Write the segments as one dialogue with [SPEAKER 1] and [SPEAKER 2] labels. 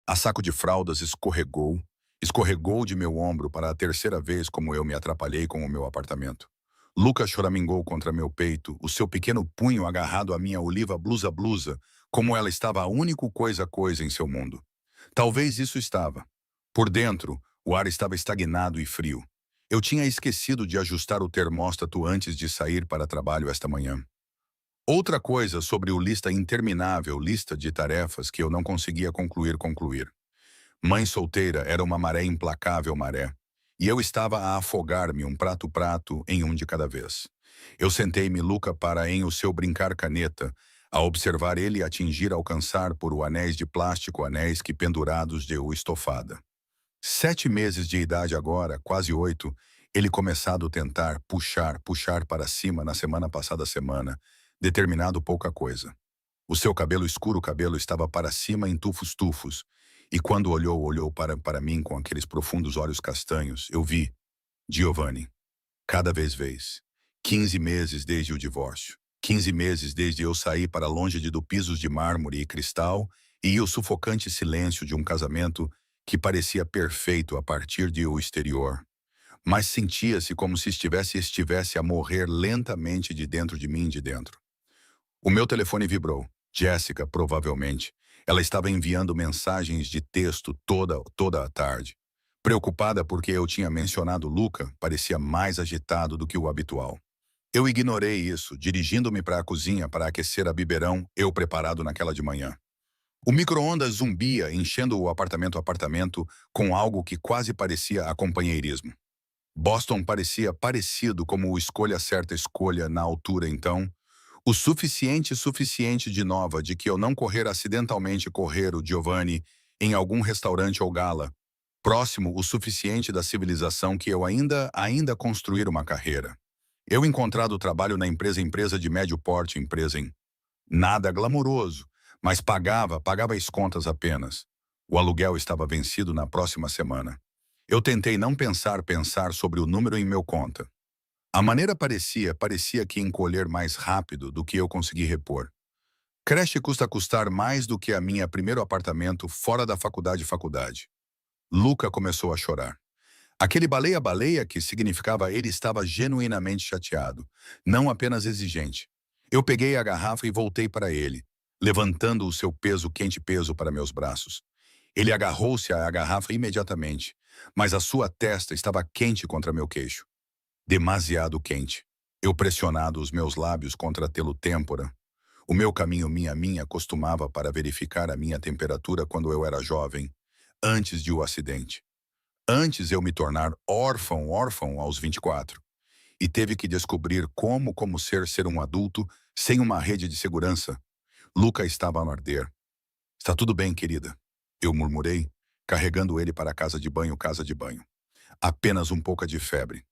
[SPEAKER 1] A saco de fraldas escorregou de meu ombro para a terceira vez como eu me atrapalhei com o meu apartamento. Lucas choramingou contra meu peito, o seu pequeno punho agarrado à minha oliva blusa, como ela estava a única coisa em seu mundo. Talvez isso estava. Por dentro, o ar estava estagnado e frio. Eu tinha esquecido de ajustar o termôstato antes de sair para trabalho esta manhã. Outra coisa sobre o lista interminável, lista de tarefas que eu não conseguia concluir. Mãe solteira era uma maré implacável maré, e eu estava a afogar-me um prato em um de cada vez. Eu sentei-me Luca para em o seu brincar caneta, a observar ele atingir alcançar por o anéis de plástico anéis que pendurados de o estofada. 7 meses de idade agora, quase 8, ele começado a tentar puxar para cima na semana passada semana, determinado pouca coisa. O seu cabelo escuro cabelo estava para cima em tufos, e quando olhou para mim com aqueles profundos olhos castanhos, eu vi Giovanni, cada vez. 15 meses desde o divórcio. 15 meses desde eu sair para longe do pisos de mármore e cristal e o sufocante silêncio de um casamento que parecia perfeito a partir de o exterior. Mas sentia-se como se estivesse a morrer lentamente de dentro de mim de dentro. O meu telefone vibrou. Jéssica, provavelmente. Ela estava enviando mensagens de texto toda a tarde. Preocupada porque eu tinha mencionado Luca, parecia mais agitado do que o habitual. Eu ignorei isso, dirigindo-me para a cozinha para aquecer a biberão, eu preparado naquela de manhã. O micro-ondas zumbia, enchendo o apartamento com algo que quase parecia a companheirismo. Boston parecia parecido como o escolha certa escolha na altura então, o suficiente de nova de que eu não correr acidentalmente correr o Giovanni em algum restaurante ou gala, próximo o suficiente da civilização que eu ainda construir uma carreira. Eu encontrado trabalho na empresa de médio porte, empresa em nada glamouroso, mas pagava as contas apenas. O aluguel estava vencido na próxima semana. Eu tentei não pensar sobre o número em meu conta. A maneira parecia que encolher mais rápido do que eu consegui repor. Creche custa custar mais do que a minha primeiro apartamento fora da faculdade. Luca começou a chorar. Aquele baleia que significava ele estava genuinamente chateado, não apenas exigente. Eu peguei a garrafa e voltei para ele, levantando o seu quente peso para meus braços. Ele agarrou-se à garrafa imediatamente, mas a sua testa estava quente contra meu queixo. Demasiado quente. Eu pressionado os meus lábios contra a têmpora. O meu caminho minha costumava para verificar a minha temperatura quando eu era jovem, antes de o acidente. Antes eu me tornar órfão aos 24. E teve que descobrir como ser um adulto sem uma rede de segurança. Luca estava a arder. Está tudo bem, querida. Eu murmurei, carregando ele para a casa de banho. Apenas um pouco de febre.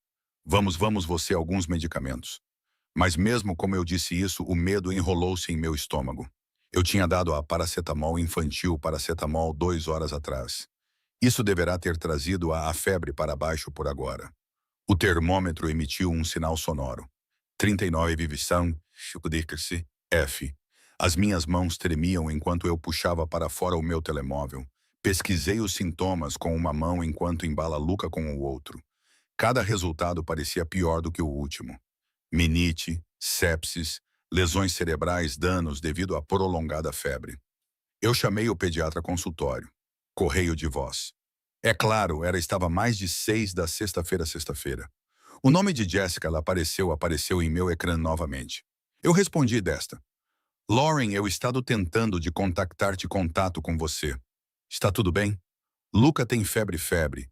[SPEAKER 1] Vamos você alguns medicamentos. Mas mesmo como eu disse isso, o medo enrolou-se em meu estômago. Eu tinha dado a paracetamol infantil 2 horas atrás. Isso deverá ter trazido a febre para baixo por agora. O termômetro emitiu um sinal sonoro. 39,5 F. As minhas mãos tremiam enquanto eu puxava para fora o meu telemóvel. Pesquisei os sintomas com uma mão enquanto embala Luca com o outro. Cada resultado parecia pior do que o último. Menite, sepsis, lesões cerebrais, danos devido à prolongada febre. Eu chamei o pediatra consultório. Correio de voz. É claro, estava mais de 6 da sexta-feira. O nome de Jessica ela apareceu em meu ecrã novamente. Eu respondi desta. Lauren, eu estado tentando de contactar-te contato com você. Está tudo bem? Luca tem febre,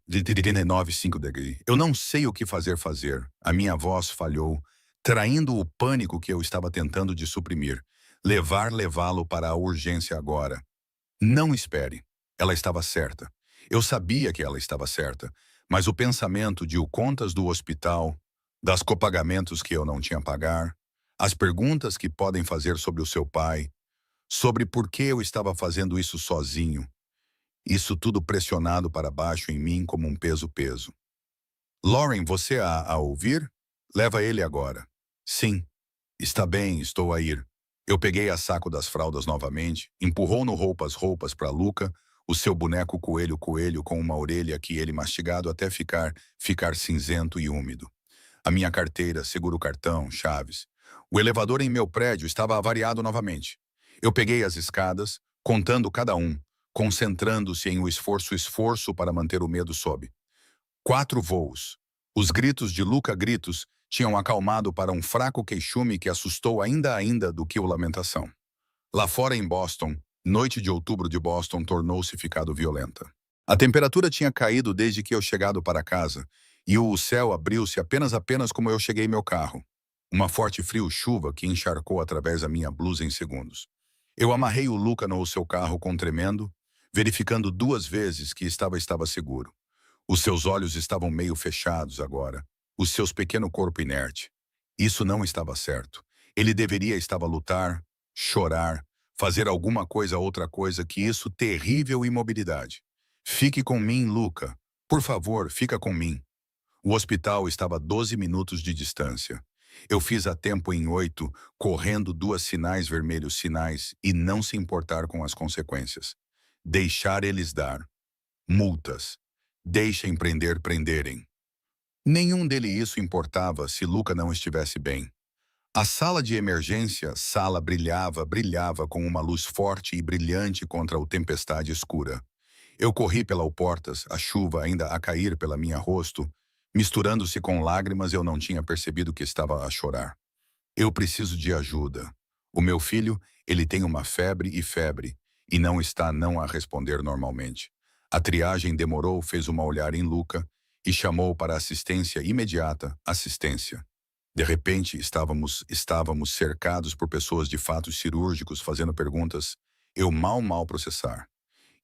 [SPEAKER 1] de 39,5 degrees. Eu não sei o que fazer. A minha voz falhou, traindo o pânico que eu estava tentando de suprimir. Levá-lo para a urgência agora. Não espere. Ela estava certa. Eu sabia que ela estava certa, mas o pensamento de o contas do hospital, das copagamentos que eu não tinha a pagar, as perguntas que podem fazer sobre o seu pai, sobre por que eu estava fazendo isso sozinho, isso tudo pressionado para baixo em mim como um peso. Lauren, você a ouvir? Leva ele agora. Sim. Está bem, estou a ir. Eu peguei a saco das fraldas novamente, empurrou no roupas para Luca, O seu boneco coelho coelho com uma orelha que ele mastigado até ficar cinzento e úmido. A minha carteira, seguro-cartão, chaves. O elevador em meu prédio estava avariado novamente. Eu peguei as escadas, contando cada um, concentrando-se em esforço para manter o medo sob. 4 voos. Os gritos de Luca gritos tinham acalmado para um fraco queixume que assustou ainda do que o lamentação. Lá fora em Boston, noite de outubro de Boston tornou-se ficado violenta. A temperatura tinha caído desde que eu chegado para casa, e o céu abriu-se apenas como eu cheguei meu carro. Uma forte frio chuva que encharcou através da minha blusa em segundos. Eu amarrei o Luca no seu carro com tremendo, verificando 2 vezes que estava seguro. Os seus olhos estavam meio fechados agora, o seu pequeno corpo inerte. Isso não estava certo. Ele deveria estava lutar, chorar, fazer alguma coisa outra coisa que isso terrível imobilidade. Fique com mim, Luca. Por favor, fica com mim. O hospital estava a 12 minutos de distância. Eu fiz a tempo em 8, correndo 2 sinais vermelhos sinais e não se importar com as consequências. Deixar eles dar. Multas. Deixem prender, prenderem. Nenhum dele isso importava se Luca não estivesse bem. A sala de emergência, brilhava com uma luz forte e brilhante contra a tempestade escura. Eu corri pelas portas, a chuva ainda a cair pela minha rosto. Misturando-se com lágrimas, eu não tinha percebido que estava a chorar. Eu preciso de ajuda. O meu filho, ele tem uma febre, e não está não a responder normalmente. A triagem demorou, fez uma olhar em Luca e chamou para assistência imediata, assistência. De repente, estávamos cercados por pessoas de fatos cirúrgicos fazendo perguntas. Eu mal processar.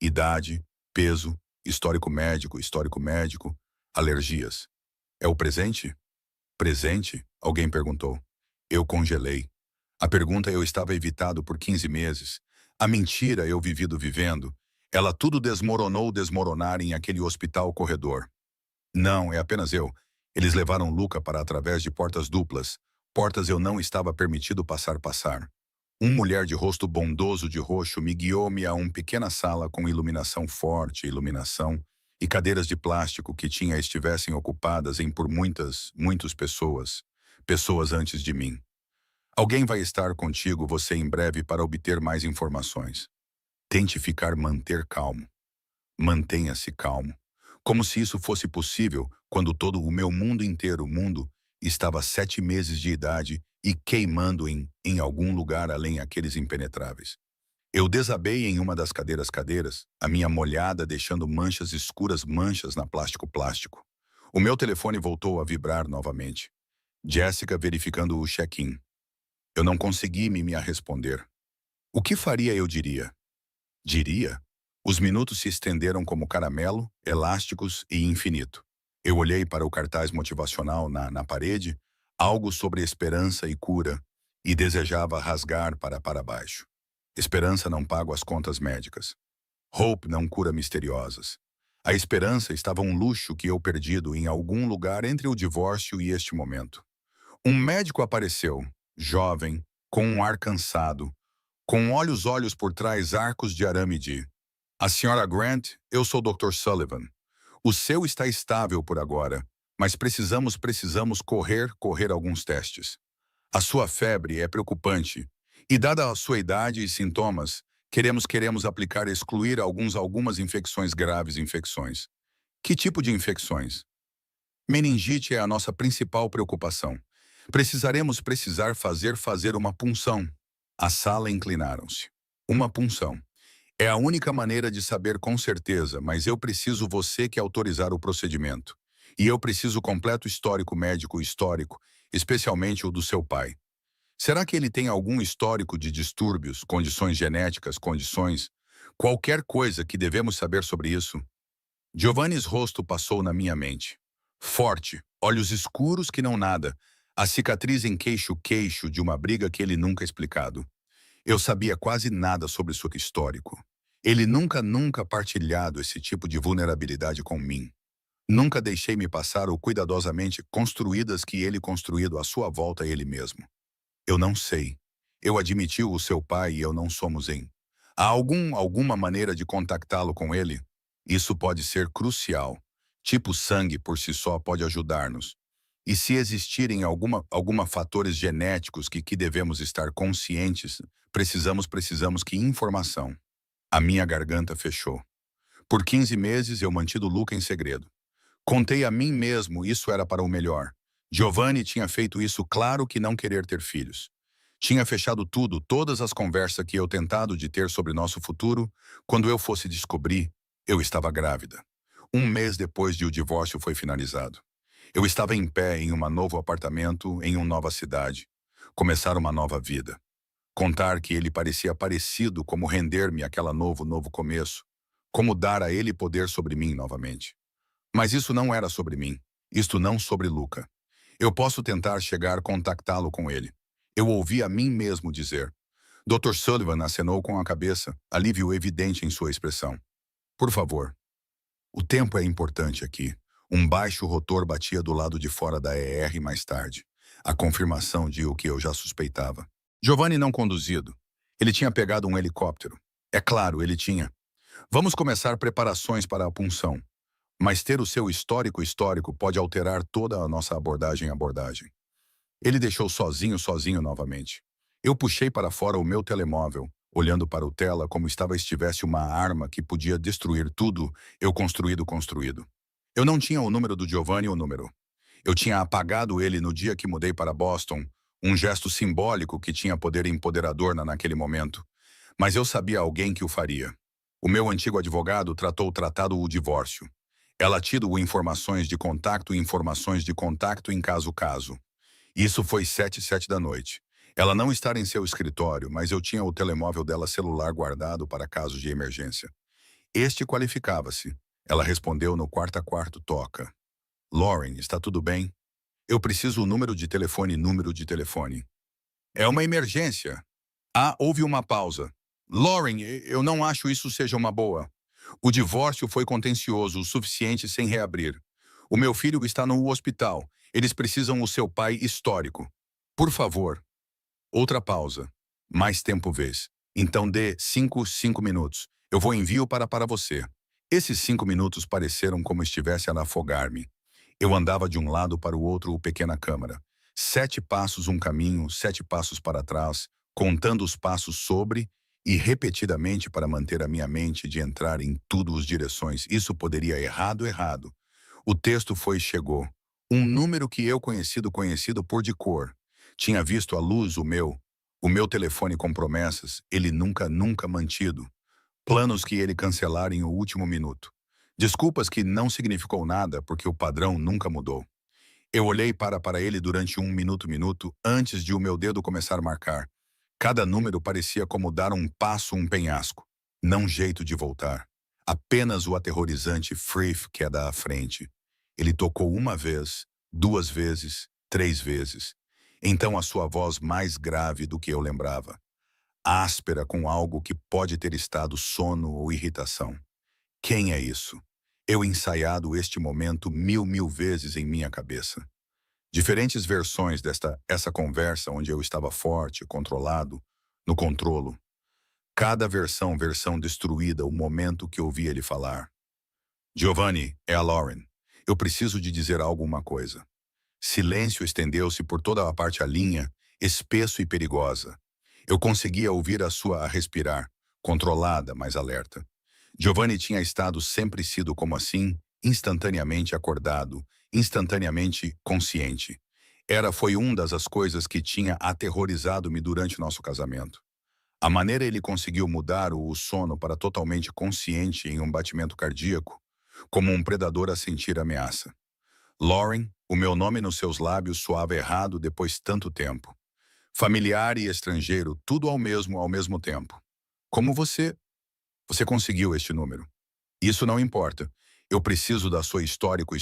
[SPEAKER 1] Idade, peso, histórico médico, alergias. É o presente? Presente? Alguém perguntou. Eu congelei. A pergunta eu estava evitado por 15 meses. A mentira eu vivendo. Ela tudo desmoronar em aquele hospital corredor. Não, é apenas eu. Eles levaram Luca para através de portas duplas. Portas eu não estava permitido passar. Mulher de rosto bondoso de roxo me guiou-me a uma pequena sala com iluminação forte, e cadeiras de plástico que estivessem ocupadas por muitas pessoas antes de mim. Alguém vai estar contigo você em breve para obter mais informações. Tente manter calmo. Mantenha-se calmo. Como se isso fosse possível quando todo o meu mundo inteiro, estava 7 meses de idade e queimando em algum lugar além aqueles impenetráveis. Eu desabei em uma das cadeiras, a minha molhada deixando manchas na plástico. O meu telefone voltou a vibrar novamente. Jessica verificando o check-in. Eu não consegui me a responder. O que faria eu diria? Diria? Os minutos se estenderam como caramelo, elásticos e infinito. Eu olhei para o cartaz motivacional na parede, algo sobre esperança e cura, e desejava rasgar para baixo. Esperança não paga as contas médicas. Hope não cura misteriosas. A esperança estava um luxo que eu perdido em algum lugar entre o divórcio e este momento. Um médico apareceu, jovem, com um ar cansado, com olhos por trás arcos de arame de... A senhora Grant, eu sou o Dr. Sullivan. O seu está estável por agora, mas precisamos correr alguns testes. A sua febre é preocupante, e dada a sua idade e sintomas, queremos excluir algumas infecções graves. Que tipo de infecções? Meningite é a nossa principal preocupação. Precisaremos fazer uma punção. A sala inclinaram-se. Uma punção. É a única maneira de saber com certeza, mas eu preciso você que autorizar o procedimento. E eu preciso completo histórico médico, especialmente o do seu pai. Será que ele tem algum histórico de distúrbios, condições genéticas, qualquer coisa que devemos saber sobre isso? Giovanni's rosto passou na minha mente. Forte, olhos escuros que não nada, a cicatriz em queixo de uma briga que ele nunca explicado. Eu sabia quase nada sobre seu histórico. Ele nunca partilhado esse tipo de vulnerabilidade com mim. Nunca deixei-me passar o cuidadosamente construídas que ele construído à sua volta ele mesmo. Eu não sei. Eu admitiu o seu pai e eu não somos em. Há alguma maneira de contactá-lo com ele? Isso pode ser crucial. Tipo sangue por si só pode ajudar-nos. E se existirem alguma fatores genéticos que devemos estar conscientes, precisamos que informação. A minha garganta fechou. Por 15 meses eu mantido Luca em segredo. Contei a mim mesmo isso era para o melhor. Giovanni tinha feito isso claro que não querer ter filhos. Tinha fechado tudo, todas as conversas que eu tentado de ter sobre nosso futuro, quando eu fosse descobrir, eu estava grávida. Um mês depois de o divórcio foi finalizado. Eu estava em pé em um novo apartamento, em uma nova cidade. Começar uma nova vida. Contar que ele parecia parecido, como render-me aquela novo começo. Como dar a ele poder sobre mim novamente. Mas isso não era sobre mim. Isto não sobre Luca. Eu posso tentar chegar contactá-lo com ele. Eu ouvi a mim mesmo dizer. Dr. Sullivan acenou com a cabeça, alívio evidente em sua expressão. Por favor. O tempo é importante aqui. Um baixo rotor batia do lado de fora da ER mais tarde. A confirmação de o que eu já suspeitava. Giovanni não conduzido. Ele tinha pegado um helicóptero. É claro, ele tinha. Vamos começar preparações para a punção. Mas ter o seu histórico pode alterar toda a nossa abordagem. Ele deixou sozinho novamente. Eu puxei para fora o meu telemóvel, olhando para o tela como estivesse uma arma que podia destruir tudo eu construído. Eu não tinha o número do Giovanni. Eu tinha apagado ele no dia que mudei para Boston, um gesto simbólico que tinha poder empoderador naquele momento. Mas eu sabia alguém que o faria. O meu antigo advogado tratado o divórcio. Ela tido informações de contacto em caso. Isso foi 7 da noite. Ela não estava em seu escritório, mas eu tinha o telemóvel dela celular guardado para casos de emergência. Este qualificava-se. Ela respondeu no quarto a quarto toca. Lauren, está tudo bem? Eu preciso o número de telefone. É uma emergência. Ah, houve uma pausa. Lauren, eu não acho isso seja uma boa. O divórcio foi contencioso o suficiente sem reabrir. O meu filho está no hospital. Eles precisam o seu pai histórico. Por favor. Outra pausa. Mais tempo vez. Então dê 5 minutos. Eu vou envio para você. Esses 5 minutos pareceram como estivesse a afogar-me. Eu andava de um lado para o outro o pequena câmara. 7 passos um caminho, 7 passos para trás, contando os passos sobre e repetidamente para manter a minha mente de entrar em tudo as direções. Isso poderia errado. O texto chegou. Um número que eu conhecido por de cor. Tinha visto à luz o meu telefone com promessas, ele nunca mantido. Planos que ele cancelara em o último minuto. Desculpas que não significou nada porque o padrão nunca mudou. Eu olhei para ele durante um minuto antes de o meu dedo começar a marcar. Cada número parecia como dar um passo um penhasco. Não jeito de voltar. Apenas o aterrorizante frith queda à frente. Ele tocou uma vez, 2 vezes, 3 vezes. Então a sua voz mais grave do que eu lembrava. Áspera com algo que pode ter estado sono ou irritação. Quem é isso? Eu ensaiado este momento mil vezes em minha cabeça. Diferentes versões essa conversa onde eu estava forte, controlado, no controlo. Cada versão destruída o momento que ouvi ele falar. Giovanni, é a Lauren. Eu preciso de dizer alguma coisa. Silêncio estendeu-se por toda a parte a linha, espesso e perigosa. Eu conseguia ouvir a respirar, controlada, mas alerta. Giovanni tinha estado sempre sido como assim, instantaneamente acordado, instantaneamente consciente. Foi uma das coisas que tinha aterrorizado-me durante nosso casamento. A maneira ele conseguiu mudar o sono para totalmente consciente em um batimento cardíaco, como um predador a sentir ameaça. Lauren, o meu nome nos seus lábios soava errado depois tanto tempo. Familiar e estrangeiro, tudo ao mesmo tempo. Como você conseguiu este número? Isso não importa. Eu preciso da sua histórico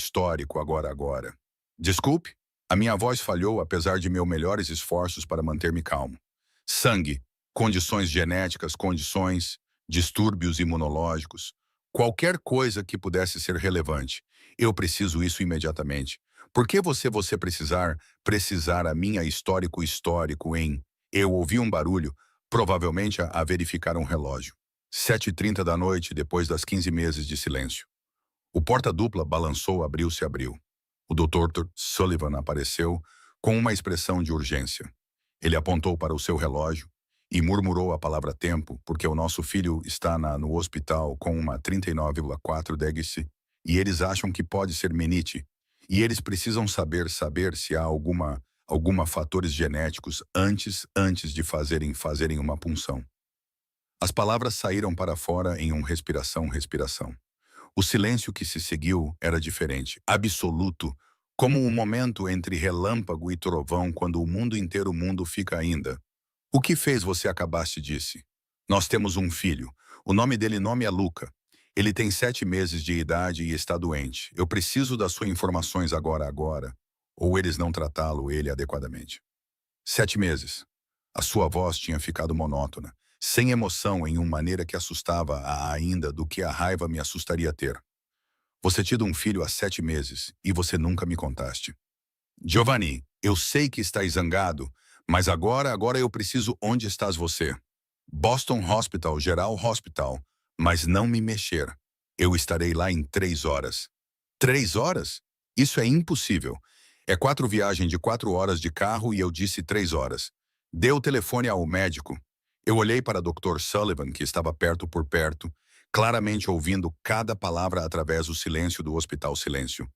[SPEAKER 1] agora. Desculpe, a minha voz falhou apesar de meus melhores esforços para manter-me calmo. Sangue, condições genéticas, distúrbios imunológicos, qualquer coisa que pudesse ser relevante. Eu preciso isso imediatamente. Por que você precisar a minha histórico em... Eu ouvi um barulho, provavelmente a verificar um relógio. 7h30 da noite, depois das 15 meses de silêncio. O porta-dupla balançou, abriu-se, abriu. O Dr. Sullivan apareceu com uma expressão de urgência. Ele apontou para o seu relógio e murmurou a palavra tempo, porque o nosso filho está no hospital com uma 39,4 Degse e eles acham que pode ser menite. E eles precisam saber se há alguma fatores genéticos antes de fazerem uma punção. As palavras saíram para fora em respiração. O silêncio que se seguiu era diferente, absoluto, como um momento entre relâmpago e trovão quando o mundo inteiro fica ainda. O que fez você acabaste disse. Nós temos um filho. O nome dele é Luca. Ele tem 7 meses de idade e está doente. Eu preciso das suas informações agora. Ou eles não tratá-lo ele adequadamente. 7 meses. A sua voz tinha ficado monótona, sem emoção em uma maneira que assustava ainda do que a raiva me assustaria ter. Você tido um filho há 7 meses e você nunca me contaste. Giovanni, eu sei que estás zangado, mas agora eu preciso onde estás você. Boston Hospital, Geral Hospital, mas não me mexer. Eu estarei lá em 3 horas. 3 horas? Isso é impossível. É 4 viagens de 4 horas de carro e eu disse 3 horas. Dê o telefone ao médico. Eu olhei para Dr. Sullivan, que estava perto por perto, claramente ouvindo cada palavra através do silêncio do hospital silêncio.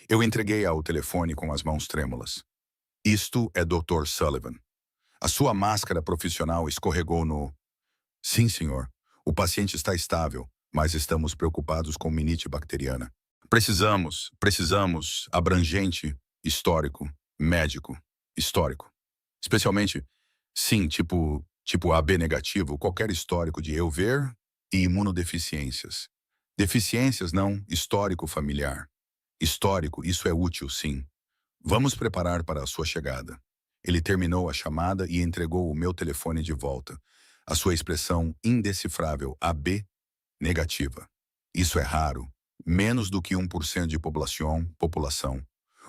[SPEAKER 1] Eu entreguei ao telefone com as mãos trêmulas. Isto é Dr. Sullivan. A sua máscara profissional escorregou no... Sim, senhor. O paciente está estável, mas estamos preocupados com menite bacteriana. Precisamos, abrangente, histórico, médico, histórico. Especialmente, sim, tipo AB negativo, qualquer histórico de eu ver e imunodeficiências. Deficiências não, histórico familiar. Histórico, isso é útil, sim. Vamos preparar para a sua chegada. Ele terminou a chamada e entregou o meu telefone de volta. A sua expressão indecifrável, AB negativa. Isso é raro. Menos do que 1% de população.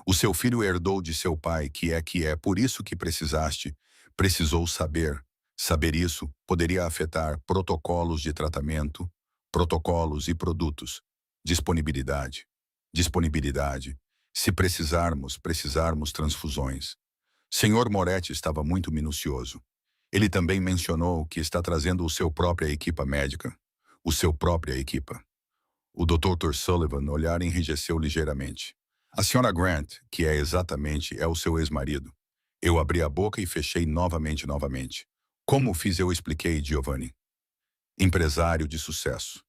[SPEAKER 1] O seu filho herdou de seu pai, que é por isso que precisou saber. Saber isso poderia afetar protocolos de tratamento, protocolos e produtos. Disponibilidade. Se precisarmos transfusões. Senhor Moretti estava muito minucioso. Ele também mencionou que está trazendo o seu própria equipa médica. O seu própria equipa. O Dr. Sullivan olhar enrijeceu ligeiramente. A senhora Grant, que é o seu ex-marido. Eu abri a boca e fechei novamente. Como fiz eu expliquei, Giovanni. Empresário de sucesso.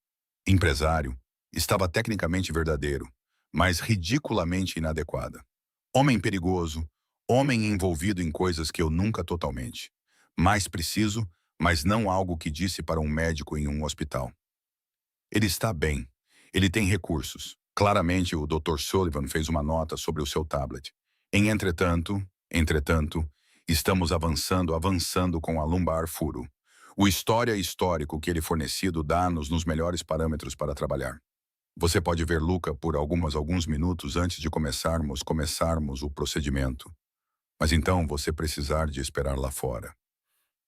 [SPEAKER 1] Empresário estava tecnicamente verdadeiro, mas ridiculamente inadequada. Homem perigoso, homem envolvido em coisas que eu nunca totalmente. Mais preciso, mas não algo que disse para um médico em um hospital. Ele está bem. Ele tem recursos. Claramente, o Dr. Sullivan fez uma nota sobre o seu tablet. Entretanto, estamos avançando com a lumbar furo. O histórico que ele fornecido dá-nos nos melhores parâmetros para trabalhar. Você pode ver Luca por alguns minutos antes de começarmos o procedimento. Mas então você precisar de esperar lá fora.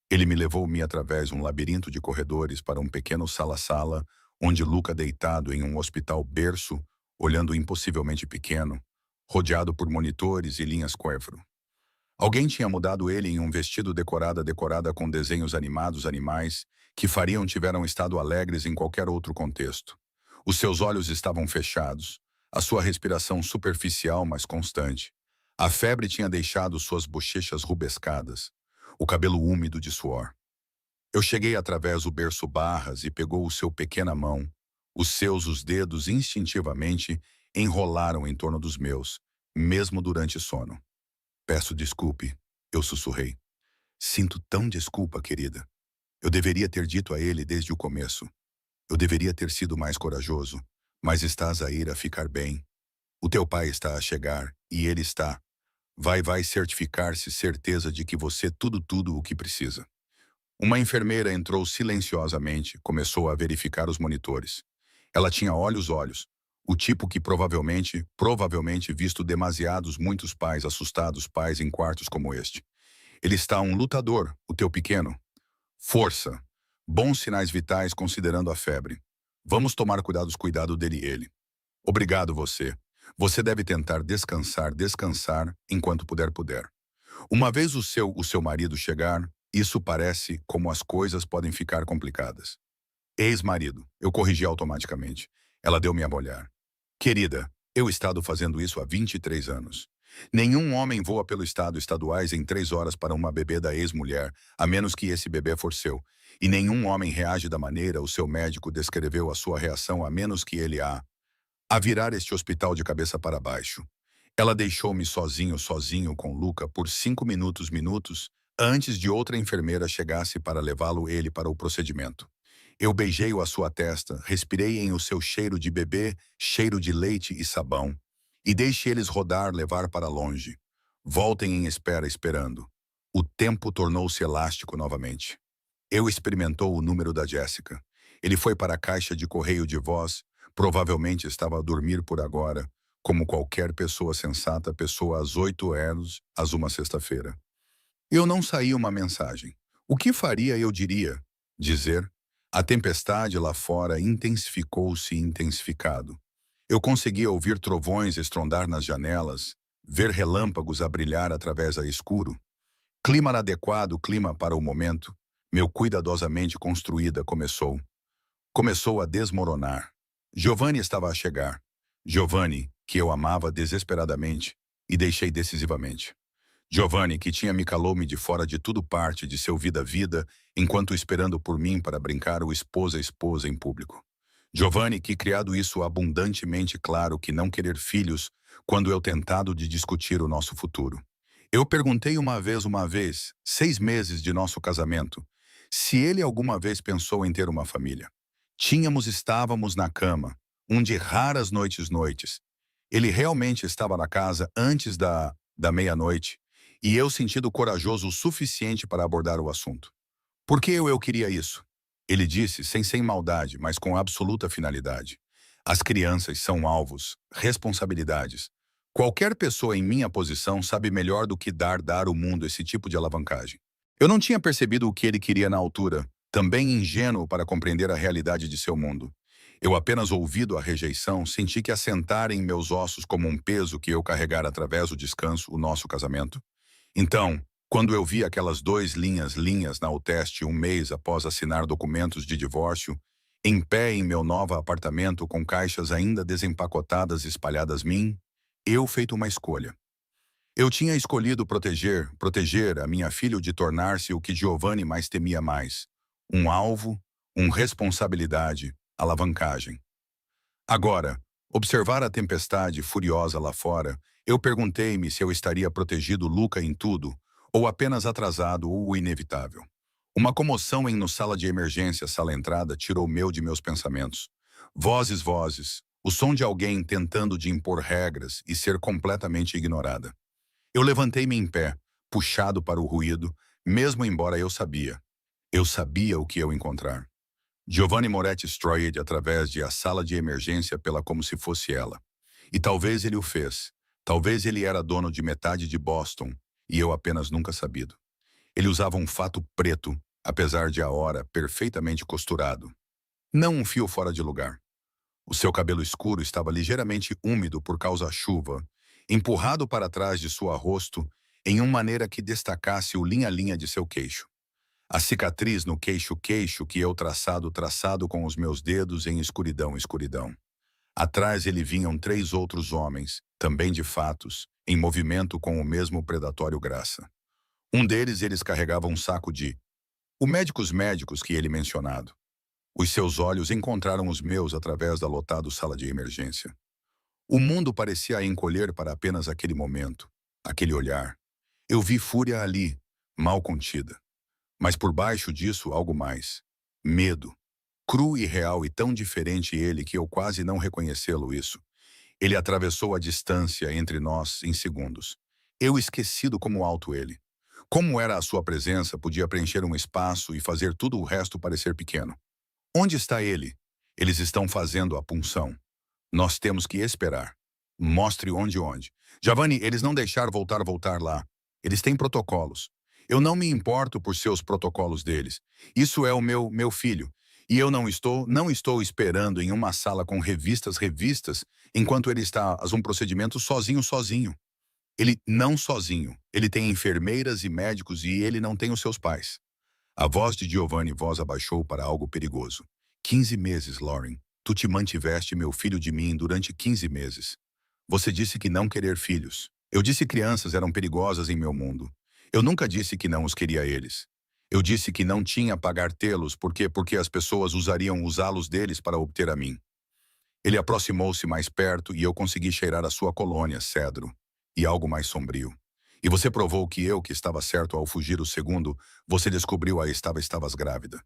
[SPEAKER 1] Ele me levou-me através um labirinto de corredores para um pequeno sala-sala, onde Luca deitado em um hospital berço, olhando impossivelmente pequeno, rodeado por monitores e linhas Quevro. Alguém tinha mudado ele em um vestido decorada com desenhos animais que tiveram estado alegres em qualquer outro contexto. Os seus olhos estavam fechados, a sua respiração superficial mas constante. A febre tinha deixado suas bochechas rubescadas, o cabelo úmido de suor. Eu cheguei através do berço barras e pegou o seu pequena mão. Os dedos instintivamente enrolaram em torno dos meus, mesmo durante sono. Peço desculpe, eu sussurrei. Sinto tão desculpa, querida. Eu deveria ter dito a ele desde o começo. Eu deveria ter sido mais corajoso, mas estás a ir a ficar bem. O teu pai está a chegar, e ele está. Vai certificar-se certeza de que você tudo o que precisa. Uma enfermeira entrou silenciosamente, começou a verificar os monitores. Ela tinha olhos, o tipo que provavelmente visto muitos pais assustados em quartos como este. Ele está um lutador, o teu pequeno. Força, Bons sinais vitais considerando a febre. Vamos tomar cuidado dele e ele. Obrigado você. Você deve tentar descansar enquanto puder. Uma vez o seu marido chegar, isso parece como as coisas podem ficar complicadas. Ex-marido, eu corrigi automaticamente. Ela deu-me a olhar. Querida, eu he estado fazendo isso há 23 anos. Nenhum homem voa pelo estado estaduais em 3 horas para uma bebê da ex-mulher, a menos que esse bebê for seu. E nenhum homem reage da maneira o seu médico descreveu a sua reação, a menos que ele a virar este hospital de cabeça para baixo. Ela deixou-me sozinho com Luca por 5 minutos, antes de outra enfermeira chegasse para levá-lo ele para o procedimento. Eu beijei-o à sua testa, respirei em o seu cheiro de bebê, cheiro de leite e sabão. E deixe eles levar para longe. Voltem em espera, esperando. O tempo tornou-se elástico novamente. Eu experimentou o número da Jéssica. Ele foi para a caixa de correio de voz, provavelmente estava a dormir por agora, como qualquer pessoa sensata, pessoa às 8 horas, às uma sexta-feira. Eu não saí uma mensagem. O que faria, eu diria? Dizer. A tempestade lá fora intensificado. Eu conseguia ouvir trovões estrondar nas janelas, ver relâmpagos a brilhar através do escuro. Clima inadequado, clima para o momento. Meu cuidadosamente construída começou a desmoronar. Giovanni estava a chegar. Giovanni, que eu amava desesperadamente e deixei decisivamente. Giovanni, que tinha me calou-me de fora de tudo parte de seu vida, enquanto esperando por mim para brincar o esposa em público. Giovanni, que criado isso abundantemente claro que não querer filhos, quando eu tentado de discutir o nosso futuro. Eu perguntei uma vez, 6 meses de nosso casamento, se ele alguma vez pensou em ter uma família. Estávamos na cama, de raras noites. Ele realmente estava na casa antes da meia-noite, e eu sentido corajoso o suficiente para abordar o assunto. Por que eu queria isso? Ele disse, sem maldade, mas com absoluta finalidade. As crianças são alvos, responsabilidades. Qualquer pessoa em minha posição sabe melhor do que dar ao mundo esse tipo de alavancagem. Eu não tinha percebido o que ele queria na altura, também ingênuo para compreender a realidade de seu mundo. Eu apenas ouvido a rejeição, senti que assentara em meus ossos como um peso que eu carregara através do descanso, o nosso casamento. Então, quando eu vi aquelas 2 linhas na UTEST 1 mês após assinar documentos de divórcio, em pé em meu novo apartamento com caixas ainda desempacotadas espalhadas eu feito uma escolha. Eu tinha escolhido proteger a minha filha de tornar-se o que Giovanni mais temia mais. Um alvo, responsabilidade, alavancagem. Agora, observar a tempestade furiosa lá fora, eu perguntei-me se eu estaria protegido Luca em tudo, ou apenas atrasado ou o inevitável. Uma comoção no sala de emergência, sala entrada, tirou de meus pensamentos. Vozes, o som de alguém tentando de impor regras e ser completamente ignorada. Eu levantei-me em pé, puxado para o ruído, mesmo embora eu sabia. Eu sabia o que eu encontrar. Giovanni Moretti Stroid através de a sala de emergência pela como se fosse ela. E talvez ele o fez. Talvez ele era dono de metade de Boston, e eu apenas nunca sabido. Ele usava um fato preto, apesar de a hora perfeitamente costurado. Não um fio fora de lugar. O seu cabelo escuro estava ligeiramente úmido por causa da chuva, empurrado para trás de sua rosto em uma maneira que destacasse o linha de seu queixo. A cicatriz no queixo que eu traçado com os meus dedos em escuridão. Atrás ele vinham 3 outros homens, também de fatos, em movimento com o mesmo predatório graça. Um deles eles carregavam um saco de o médicos que ele mencionado. Os seus olhos encontraram os meus através da lotada sala de emergência. O mundo parecia encolher para apenas aquele momento, aquele olhar. Eu vi fúria ali, mal contida. Mas por baixo disso algo mais. Medo. Cru e real e tão diferente ele que eu quase não reconhecê-lo isso. Ele atravessou a distância entre nós em segundos. Eu esquecido como alto ele. Como era a sua presença podia preencher um espaço e fazer tudo o resto parecer pequeno. Onde está ele? Eles estão fazendo a punção. Nós temos que esperar. Mostre onde. Giovanni, eles não deixar voltar lá. Eles têm protocolos. Eu não me importo por seus protocolos deles. Isso é o meu filho. E eu não estou esperando em uma sala com revistas, enquanto ele está a um procedimento sozinho. Ele não sozinho. Ele tem enfermeiras e médicos e ele não tem os seus pais. A voz de Giovanni voz abaixou para algo perigoso. 15 meses, Lauren. Tu te mantiveste meu filho de mim durante 15 meses. Você disse que não querer filhos. Eu disse que crianças eram perigosas em meu mundo. Eu nunca disse que não os queria eles. Eu disse que não tinha pagar tê-los porque as pessoas usariam usá-los deles para obter a mim. Ele aproximou-se mais perto e eu consegui cheirar a sua colônia, cedro, e algo mais sombrio. E você provou que eu, que estava certo ao fugir o segundo, você descobriu a estavas grávida.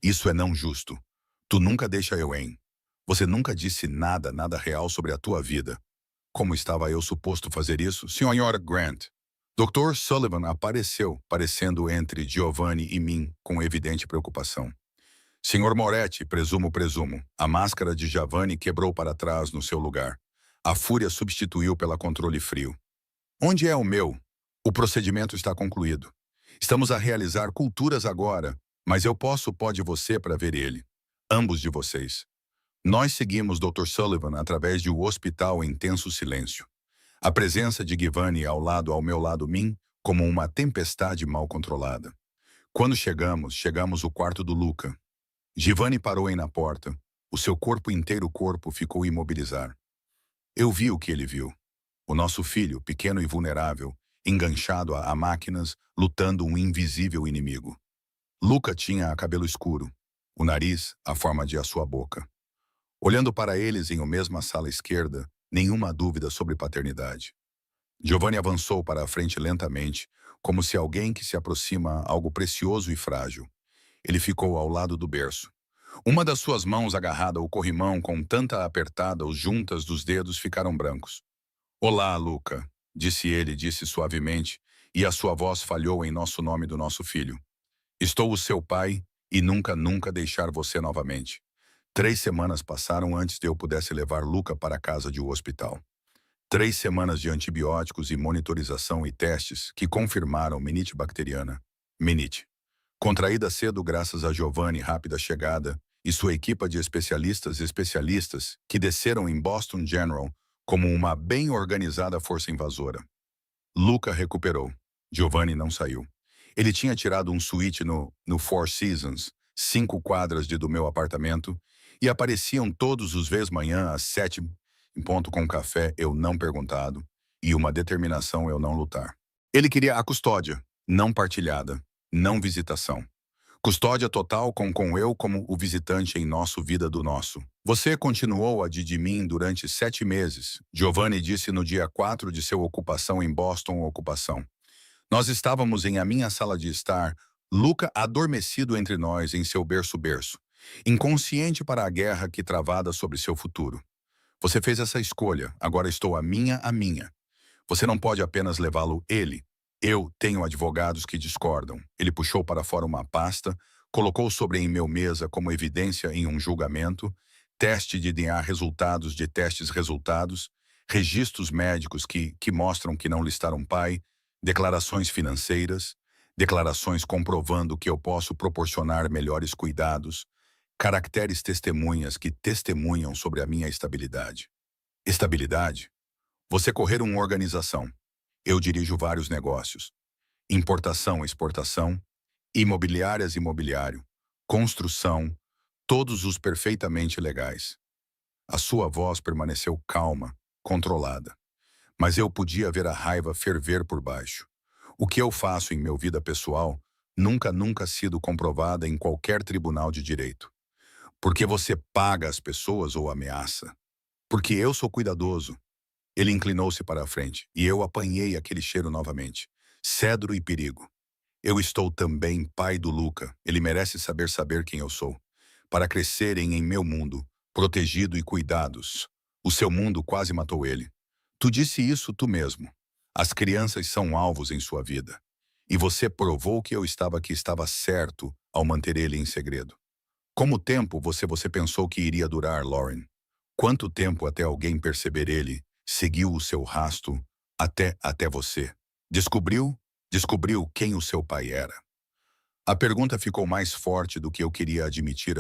[SPEAKER 1] Isso é não justo. Tu nunca deixa eu em. Você nunca disse nada real sobre a tua vida. Como estava eu suposto fazer isso? Senhora Grant. Dr. Sullivan apareceu, parecendo entre Giovanni e mim, com evidente preocupação. Senhor Moretti, presumo. A máscara de Giovanni quebrou para trás no seu lugar. A fúria substituiu pela controle frio. Onde é o meu? O procedimento está concluído. Estamos a realizar culturas agora, mas pode você para ver ele. Ambos de vocês. Nós seguimos Dr. Sullivan através de um hospital em tenso silêncio. A presença de Giovanni ao meu lado mim, como uma tempestade mal controlada. Quando chegamos ao quarto do Luca. Giovanni parou na porta. O seu corpo inteiro ficou imobilizar. Eu vi o que ele viu. O nosso filho, pequeno e vulnerável, enganchado a máquinas, lutando um invisível inimigo. Luca tinha cabelo escuro, o nariz, a forma de a sua boca. Olhando para eles em uma mesma sala esquerda, nenhuma dúvida sobre paternidade. Giovanni avançou para a frente lentamente, como se alguém que se aproxima algo precioso e frágil. Ele ficou ao lado do berço. Uma das suas mãos agarrada ao corrimão com tanta apertada, os juntas dos dedos ficaram brancos. Olá, Luca, disse suavemente, e a sua voz falhou em nosso nome do nosso filho. Estou o seu pai e nunca deixar você novamente. 3 semanas passaram antes de eu pudesse levar Luca para a casa de um hospital. 3 semanas de antibióticos e monitorização e testes que confirmaram menite bacteriana. Menite. Contraída cedo graças a Giovanni rápida chegada e sua equipa de especialistas que desceram em Boston General como uma bem organizada força invasora. Luca recuperou. Giovanni não saiu. Ele tinha tirado um suíte no Four Seasons, 5 quadras do meu apartamento, e apareciam todos os vezes manhã às 7 em ponto com café eu não perguntado e uma determinação eu não lutar. Ele queria a custódia, não partilhada, não visitação. Custódia total com eu como o visitante em nosso vida do nosso. Você continuou a de mim durante 7 meses, Giovanni disse no dia 4 de sua ocupação em Boston, ocupação. Nós estávamos em a minha sala de estar, Luca adormecido entre nós em seu berço, inconsciente para a guerra que travada sobre seu futuro. Você fez essa escolha, agora estou a minha. Você não pode apenas levá-lo ele. Eu tenho advogados que discordam. Ele puxou para fora uma pasta, colocou sobre em meu mesa como evidência em um julgamento, teste de DNA resultados de testes registros médicos que mostram que não listaram pai, declarações financeiras, declarações comprovando que eu posso proporcionar melhores cuidados, caracteres testemunhas que testemunham sobre a minha estabilidade. Estabilidade? Você correr uma organização. Eu dirijo vários negócios. Importação, exportação, imobiliário, construção, todos os perfeitamente legais. A sua voz permaneceu calma, controlada. Mas eu podia ver a raiva ferver por baixo. O que eu faço em minha vida pessoal nunca sido comprovada em qualquer tribunal de direito. Porque você paga as pessoas ou ameaça. Porque eu sou cuidadoso. Ele inclinou-se para a frente, e eu apanhei aquele cheiro novamente. Cedro e perigo. Eu estou também pai do Luca. Ele merece saber quem eu sou. Para crescerem em meu mundo, protegido e cuidados. O seu mundo quase matou ele. Tu disse isso tu mesmo. As crianças são alvos em sua vida. E você provou que eu estava certo ao manter ele em segredo. Como tempo você pensou que iria durar, Lauren? Quanto tempo até alguém perceber ele? Seguiu o seu rastro até você. Descobriu Descobriu quem o seu pai era. A pergunta ficou mais forte do que eu queria admitir.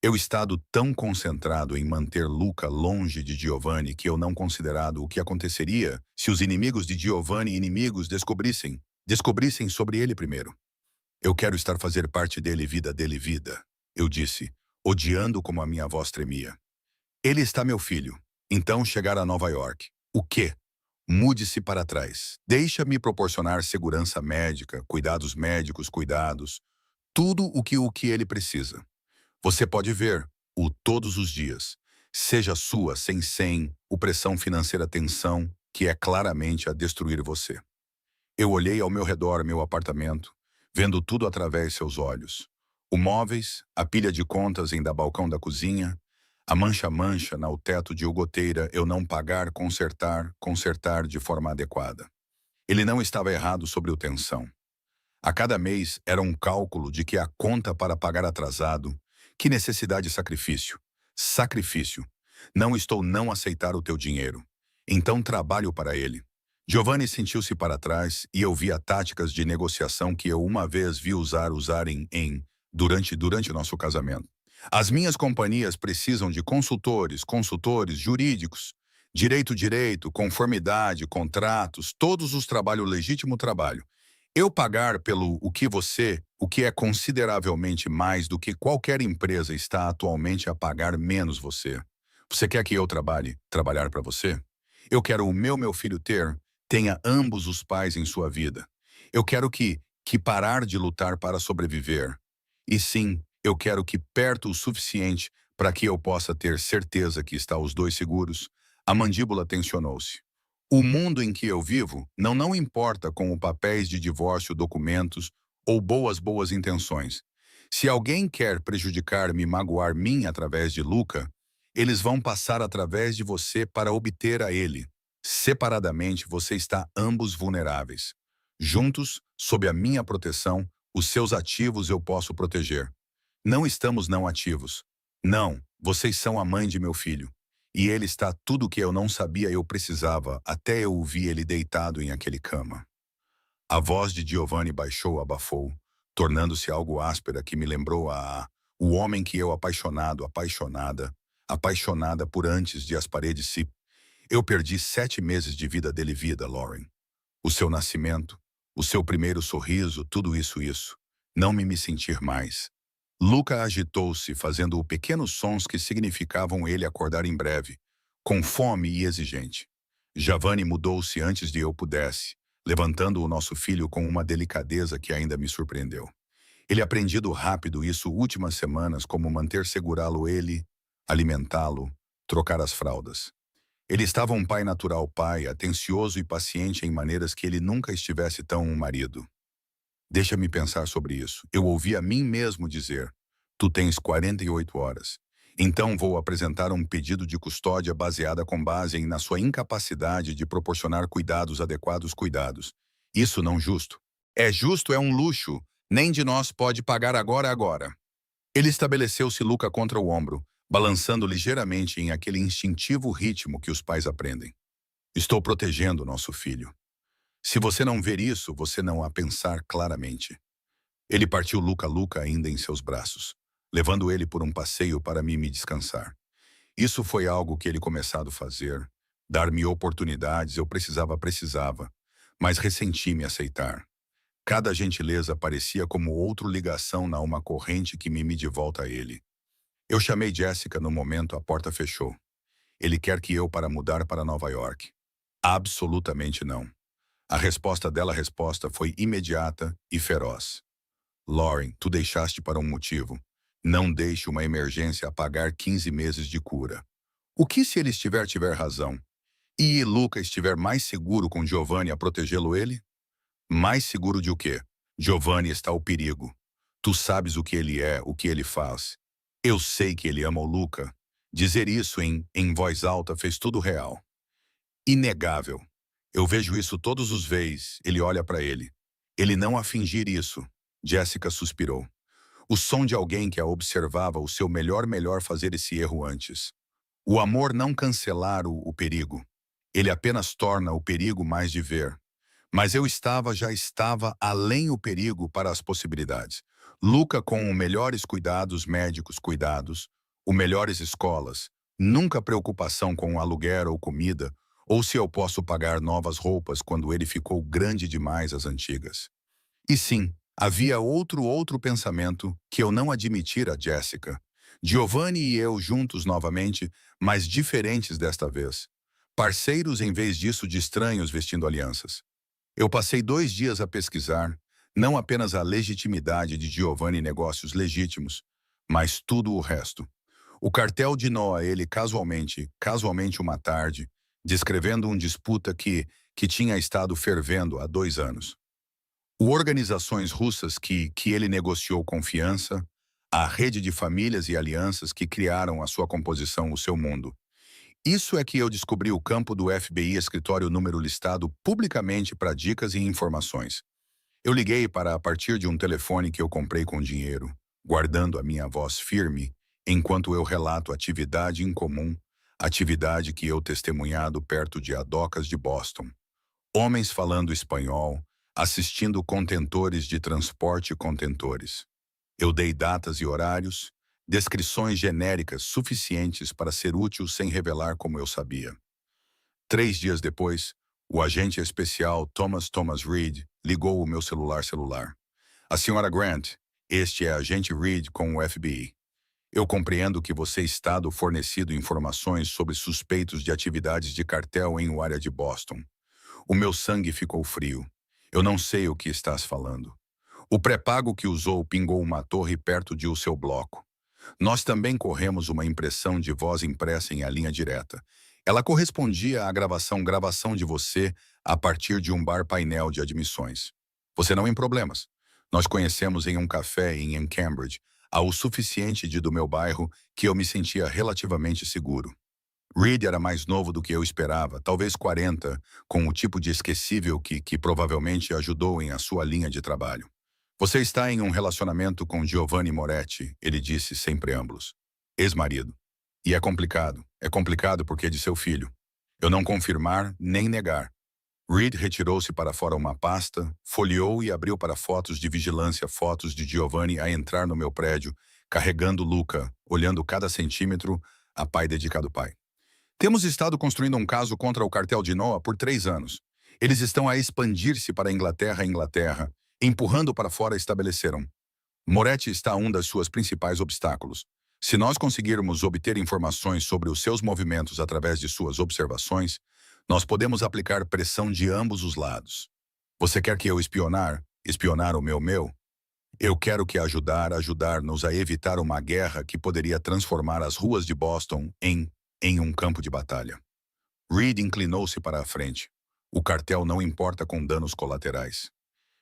[SPEAKER 1] Eu estado tão concentrado em manter Luca longe de Giovanni que eu não considerado o que aconteceria se os inimigos de Giovanni descobrissem sobre ele primeiro. Eu quero estar fazer parte dele, vida, eu disse, odiando como a minha voz tremia. Ele está meu filho. Então chegar a Nova York. O quê? Mude-se para trás. Deixa-me proporcionar segurança médica, cuidados médicos, tudo o que ele precisa. Você pode ver-o todos os dias. Seja sua, sem pressão financeira, tensão, que é claramente a destruir você. Eu olhei ao meu redor, meu apartamento, vendo tudo através seus olhos. Os móveis, a pilha de contas em da balcão da cozinha, a mancha no teto de goteira, eu não pagar, consertar de forma adequada. Ele não estava errado sobre o tensão. A cada mês era um cálculo de que a conta para pagar atrasado, que necessidade de sacrifício. Sacrifício. Não estou não aceitar o teu dinheiro. Então trabalho para ele. Giovanni sentiu-se para trás e eu via táticas de negociação que eu uma vez vi usarem durante nosso casamento. As minhas companhias precisam de consultores jurídicos, direito, conformidade, contratos, todos os trabalhos, legítimo trabalho. Eu pagar pelo o que é consideravelmente mais do que qualquer empresa está atualmente a pagar menos você. Você quer que eu trabalhar para você? Eu quero o meu filho tenha ambos os pais em sua vida. Eu quero que parar de lutar para sobreviver. E sim, eu quero que perto o suficiente para que eu possa ter certeza que está os dois seguros. A mandíbula tensionou-se. O mundo em que eu vivo não importa com o papéis de divórcio, documentos ou boas intenções. Se alguém quer prejudicar-me, magoar-me através de Luca, eles vão passar através de você para obter a ele. Separadamente, você está ambos vulneráveis. Juntos, sob a minha proteção, os seus ativos eu posso proteger. Não estamos não ativos. Não, vocês são a mãe de meu filho. E ele está tudo o que eu não sabia eu precisava, até eu o vi ele deitado em aquele cama. A voz de Giovanni abafou, tornando-se algo áspera que me lembrou o homem que eu apaixonada por antes de as paredes se... Eu perdi 7 meses de vida dele, Lauren. O seu nascimento, o seu primeiro sorriso, tudo isso. Não me sentir mais. Luca agitou-se, fazendo pequenos sons que significavam ele acordar em breve, com fome e exigente. Giovanni mudou-se antes de eu pudesse, levantando o nosso filho com uma delicadeza que ainda me surpreendeu. Ele aprendido rápido isso últimas semanas, como manter segurá-lo ele, alimentá-lo, trocar as fraldas. Ele estava um pai natural, atencioso e paciente em maneiras que ele nunca estivesse tão um marido. Deixa-me pensar sobre isso. Eu ouvi a mim mesmo dizer, tu tens 48 horas. Então vou apresentar um pedido de custódia baseada com base na sua incapacidade de proporcionar adequados. Isso não justo. É justo, é um luxo. Nem de nós pode pagar agora. Ele estabeleceu-se Luca contra o ombro, balançando ligeiramente em aquele instintivo ritmo que os pais aprendem. Estou protegendo nosso filho. Se você não ver isso, você não a pensar claramente. Ele partiu Luca ainda em seus braços, levando ele por um passeio para me descansar. Isso foi algo que ele começado a fazer, dar-me oportunidades, eu precisava, mas ressenti-me aceitar. Cada gentileza parecia como outra ligação na uma corrente que me de volta a ele. Eu chamei Jessica no momento, a porta fechou. Ele quer que eu para mudar para Nova York. Absolutamente não. A resposta foi imediata e feroz. Lauren, tu deixaste para um motivo. Não deixe uma emergência apagar 15 meses de cura. O que se ele tiver razão? E Luca estiver mais seguro com Giovanni a protegê-lo ele? Mais seguro de o quê? Giovanni está o perigo. Tu sabes o que ele é, o que ele faz. Eu sei que ele ama o Luca. Dizer isso em voz alta fez tudo real. Inegável. Eu vejo isso todos os vezes, ele olha para ele. Ele não a fingir isso. Jessica suspirou. O som de alguém que a observava o seu melhor fazer esse erro antes. O amor não cancelar o perigo. Ele apenas torna o perigo mais de ver. Mas eu já estava além o perigo para as possibilidades. Luca com os melhores cuidados médicos cuidados, o melhores escolas, nunca preocupação com aluguel ou comida, ou se eu posso pagar novas roupas quando ele ficou grande demais as antigas. E sim, havia outro pensamento que eu não admitira a Jessica. Giovanni e eu juntos novamente, mas diferentes desta vez. Parceiros em vez disso de estranhos vestindo alianças. Eu passei 2 dias a pesquisar, não apenas a legitimidade de Giovanni e negócios legítimos, mas tudo o resto. O cartel de Noah, ele casualmente uma tarde, descrevendo uma disputa que tinha estado fervendo há 2 anos. Organizações russas que ele negociou confiança, a rede de famílias e alianças que criaram a sua composição, o seu mundo. Isso é que eu descobri o campo do FBI, escritório número listado publicamente para dicas e informações. Eu liguei para a partir de um telefone que eu comprei com dinheiro, guardando a minha voz firme, enquanto eu relato atividade incomum, atividade que eu testemunhado perto de Adocas de Boston. Homens falando espanhol, assistindo contentores de transporte contentores. Eu dei datas e horários, descrições genéricas suficientes para ser útil sem revelar como eu sabia. 3 dias depois, o agente especial Thomas Reed ligou o meu celular. A senhora Grant, este é agente Reed com o FBI. Eu compreendo que você está fornecido informações sobre suspeitos de atividades de cartel em área de Boston. O meu sangue ficou frio. Eu não sei o que estás falando. O pré-pago que usou pingou uma torre perto de o seu bloco. Nós também corremos uma impressão de voz impressa em a linha direta. Ela correspondia à gravação de você a partir de um bar painel de admissões. Você não em problemas. Nós conhecemos em um café em Cambridge, há o suficiente do meu bairro que eu me sentia relativamente seguro. Reed era mais novo do que eu esperava, talvez 40, com o tipo de esquecível que provavelmente ajudou em a sua linha de trabalho. Você está em um relacionamento com Giovanni Moretti, ele disse sem preâmbulos. Ex-marido. E é complicado porque é de seu filho. Eu não confirmar nem negar. Reed retirou-se para fora uma pasta, folheou e abriu para fotos de vigilância fotos de Giovanni a entrar no meu prédio, carregando Luca, olhando cada centímetro, a pai dedicado pai. Temos estado construindo um caso contra o cartel de Noah por 3 anos. Eles estão a expandir-se para a Inglaterra, empurrando para fora estabeleceram. Moretti está um das suas principais obstáculos. Se nós conseguirmos obter informações sobre os seus movimentos através de suas observações, nós podemos aplicar pressão de ambos os lados. Você quer que eu espionar o meu? Eu quero que ajudar-nos a evitar uma guerra que poderia transformar as ruas de Boston em um campo de batalha. Reed inclinou-se para a frente. O cartel não importa com danos colaterais.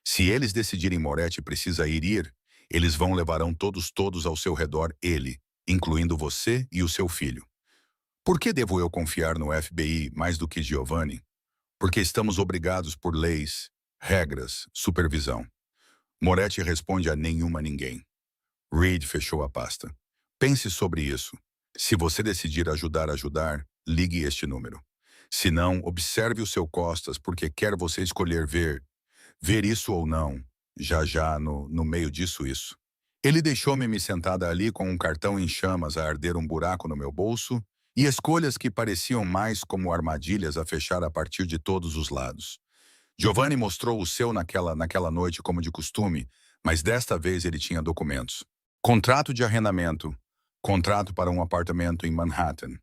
[SPEAKER 1] Se eles decidirem Moretti precisa ir, eles levarão todos ao seu redor ele, incluindo você e o seu filho. Por que devo eu confiar no FBI mais do que Giovanni? Porque estamos obrigados por leis, regras, supervisão. Moretti responde a ninguém. Reed fechou a pasta. Pense sobre isso. Se você decidir ajudar, ligue este número. Se não, observe o seu costas porque quer você escolher ver isso ou não, já no meio disso isso. Ele deixou-me sentada ali com um cartão em chamas a arder um buraco no meu bolso e escolhas que pareciam mais como armadilhas a fechar a partir de todos os lados. Giovanni mostrou o seu naquela noite como de costume, mas desta vez ele tinha documentos. Contrato de arrendamento. Contrato para um apartamento em Manhattan.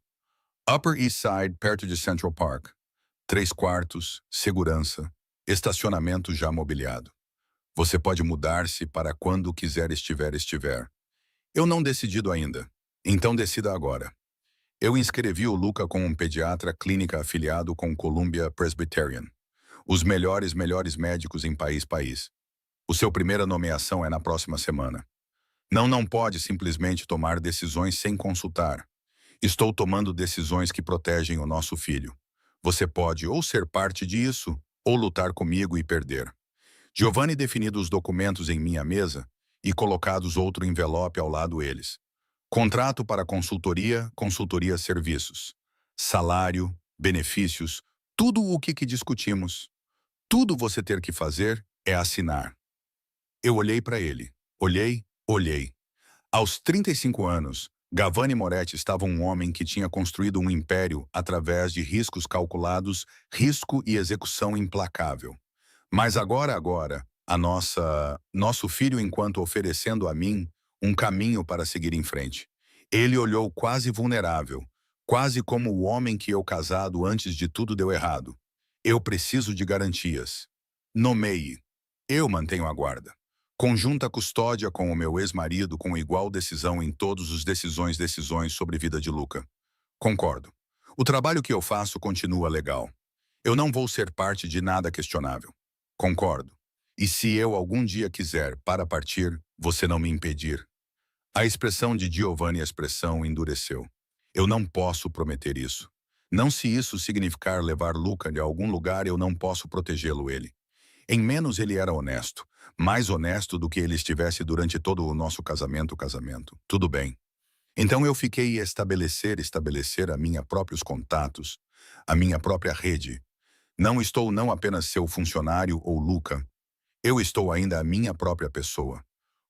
[SPEAKER 1] Upper East Side, perto de Central Park. 3 quartos, segurança, estacionamento já mobiliado. Você pode mudar-se para quando quiser estiver. Eu não decidido ainda. Então decida agora. Eu inscrevi o Luca com um pediatra clínica afiliado com Columbia Presbyterian. Os melhores médicos em país. O seu primeira nomeação é na próxima semana. Não pode simplesmente tomar decisões sem consultar. Estou tomando decisões que protegem o nosso filho. Você pode ou ser parte disso, ou lutar comigo e perder. Giovanni definido os documentos em minha mesa e colocados outro envelope ao lado eles. Contrato para consultoria serviços. Salário, benefícios, tudo o que discutimos. Tudo você ter que fazer é assinar. Eu olhei para ele. Olhei. Aos 35 anos, Gavanni Moretti estava um homem que tinha construído um império através de riscos calculados, risco e execução implacável. Mas agora, nosso filho enquanto oferecendo a mim um caminho para seguir em frente. Ele olhou quase vulnerável, quase como o homem que eu casado antes de tudo deu errado. Eu preciso de garantias. Nomeie. Eu mantenho a guarda. Conjunta custódia com o meu ex-marido com igual decisão em todos os decisões sobre vida de Luca. Concordo. O trabalho que eu faço continua legal. Eu não vou ser parte de nada questionável. Concordo. E se eu algum dia quiser para partir, você não me impedir. A expressão de Giovanni endureceu. Eu não posso prometer isso. Não se isso significar levar Luca de algum lugar, eu não posso protegê-lo ele. Em menos ele era honesto, mais honesto do que ele estivesse durante todo o nosso casamento. Tudo bem. Então eu fiquei a estabelecer a minha próprios contatos, a minha própria rede. Não estou não apenas seu funcionário ou Luca, eu estou ainda a minha própria pessoa.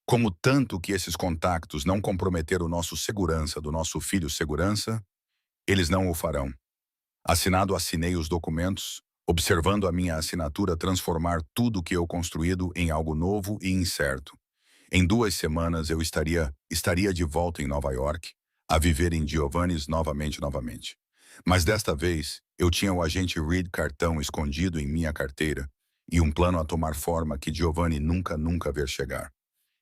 [SPEAKER 1] Como tanto que esses contactos não comprometeram o nosso segurança do nosso filho segurança, eles não o farão. Assinei os documentos, observando a minha assinatura transformar tudo que eu construído em algo novo e incerto. Em 2 semanas eu estaria de volta em Nova York, a viver em Giovanni's novamente. Mas desta vez, eu tinha o agente Reed cartão escondido em minha carteira e um plano a tomar forma que Giovanni nunca ver chegar.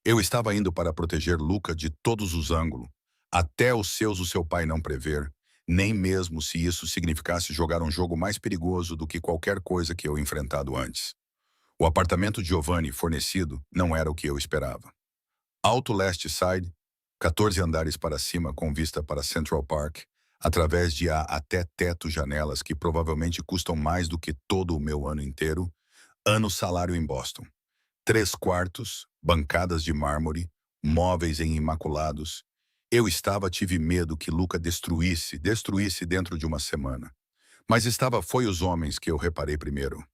[SPEAKER 1] Eu estava indo para proteger Luca de todos os ângulos, até os seus o seu pai não prever, nem mesmo se isso significasse jogar um jogo mais perigoso do que qualquer coisa que eu enfrentado antes. O apartamento de Giovanni fornecido não era o que eu esperava. Alto Leste Side, 14 andares para cima com vista para Central Park, através de até teto janelas que provavelmente custam mais do que todo o meu ano inteiro, ano salário em Boston. 3 quartos, bancadas de mármore, móveis em imaculados. Tive medo que Luca destruísse dentro de uma semana. Mas foi os homens que eu reparei primeiro.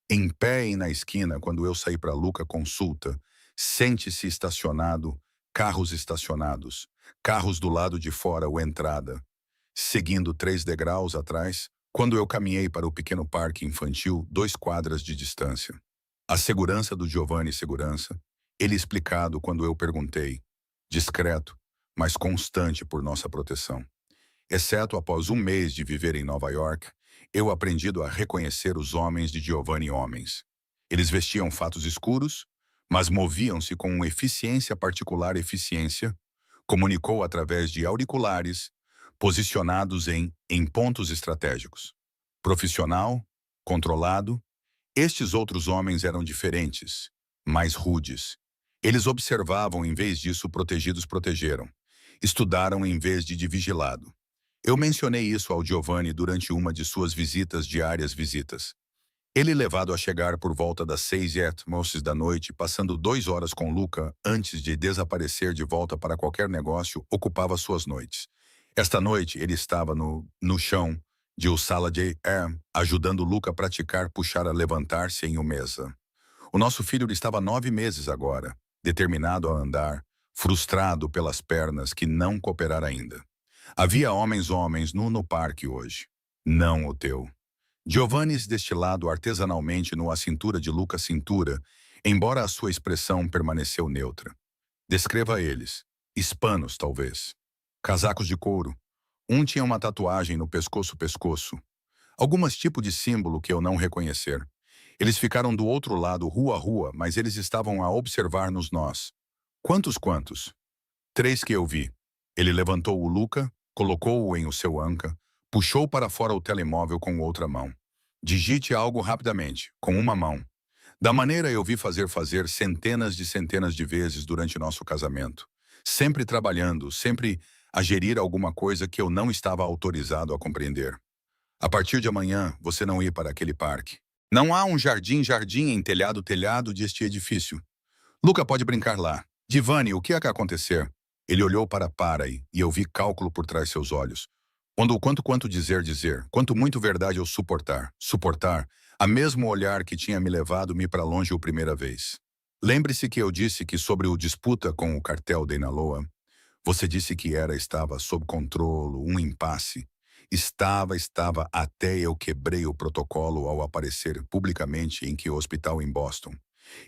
[SPEAKER 1] Em pé e na esquina, quando eu saí para Luca consulta, sente-se estacionado, carros estacionados, carros do lado de fora ou entrada. Seguindo 3 degraus atrás, quando eu caminhei para o pequeno parque infantil, 2 quadras de distância. A segurança do Giovanni segurança, ele explicado quando eu perguntei, discreto, mas constante por nossa proteção. Exceto após 1 mês de viver em Nova York, eu aprendido a reconhecer os homens de Giovanni homens. Eles vestiam fatos escuros, mas moviam-se com uma eficiência, comunicou através de auriculares, posicionados em pontos estratégicos. Profissional, controlado, estes outros homens eram diferentes, mais rudes. Eles observavam em vez disso protegeram. Estudaram em vez de vigilado. Eu mencionei isso ao Giovanni durante uma de suas diárias visitas. Ele levado a chegar por volta das 6h da noite, passando 2 horas com Luca antes de desaparecer de volta para qualquer negócio, ocupava suas noites. Esta noite ele estava no chão de o sala de ajudando Luca a praticar puxar a levantar-se em uma mesa. O nosso filho estava 9 meses agora, determinado a andar, frustrado pelas pernas que não cooperar ainda. Havia homens no parque hoje. Não o teu. Giovanni destilado artesanalmente a cintura de Luca cintura, embora a sua expressão permaneceu neutra. Descreva eles. Hispanos, talvez. Casacos de couro. Um tinha uma tatuagem no pescoço. Algumas tipo de símbolo que eu não reconhecer. Eles ficaram do outro lado, rua, mas eles estavam a observar-nos nós. Quantos? 3 que eu vi. Ele levantou o Luca, colocou-o em o seu anca, puxou para fora o telemóvel com outra mão. Digite algo rapidamente, com uma mão. Da maneira eu vi fazer centenas de vezes durante nosso casamento. Sempre trabalhando, sempre a gerir alguma coisa que eu não estava autorizado a compreender. A partir de amanhã, você não ir para aquele parque. Não há um jardim em telhado deste edifício. Luca pode brincar lá. Giovanni, o que é que acontecer? Ele olhou para e eu vi cálculo por trás seus olhos. Quanto dizer, quanto muito verdade eu suportar, a mesmo olhar que tinha me levado me para longe a primeira vez. Lembre-se que eu disse que sobre o disputa com o cartel de Inaloa, você disse que estava sob controle, um impasse. Estava, até eu quebrei o protocolo ao aparecer publicamente em que o hospital em Boston.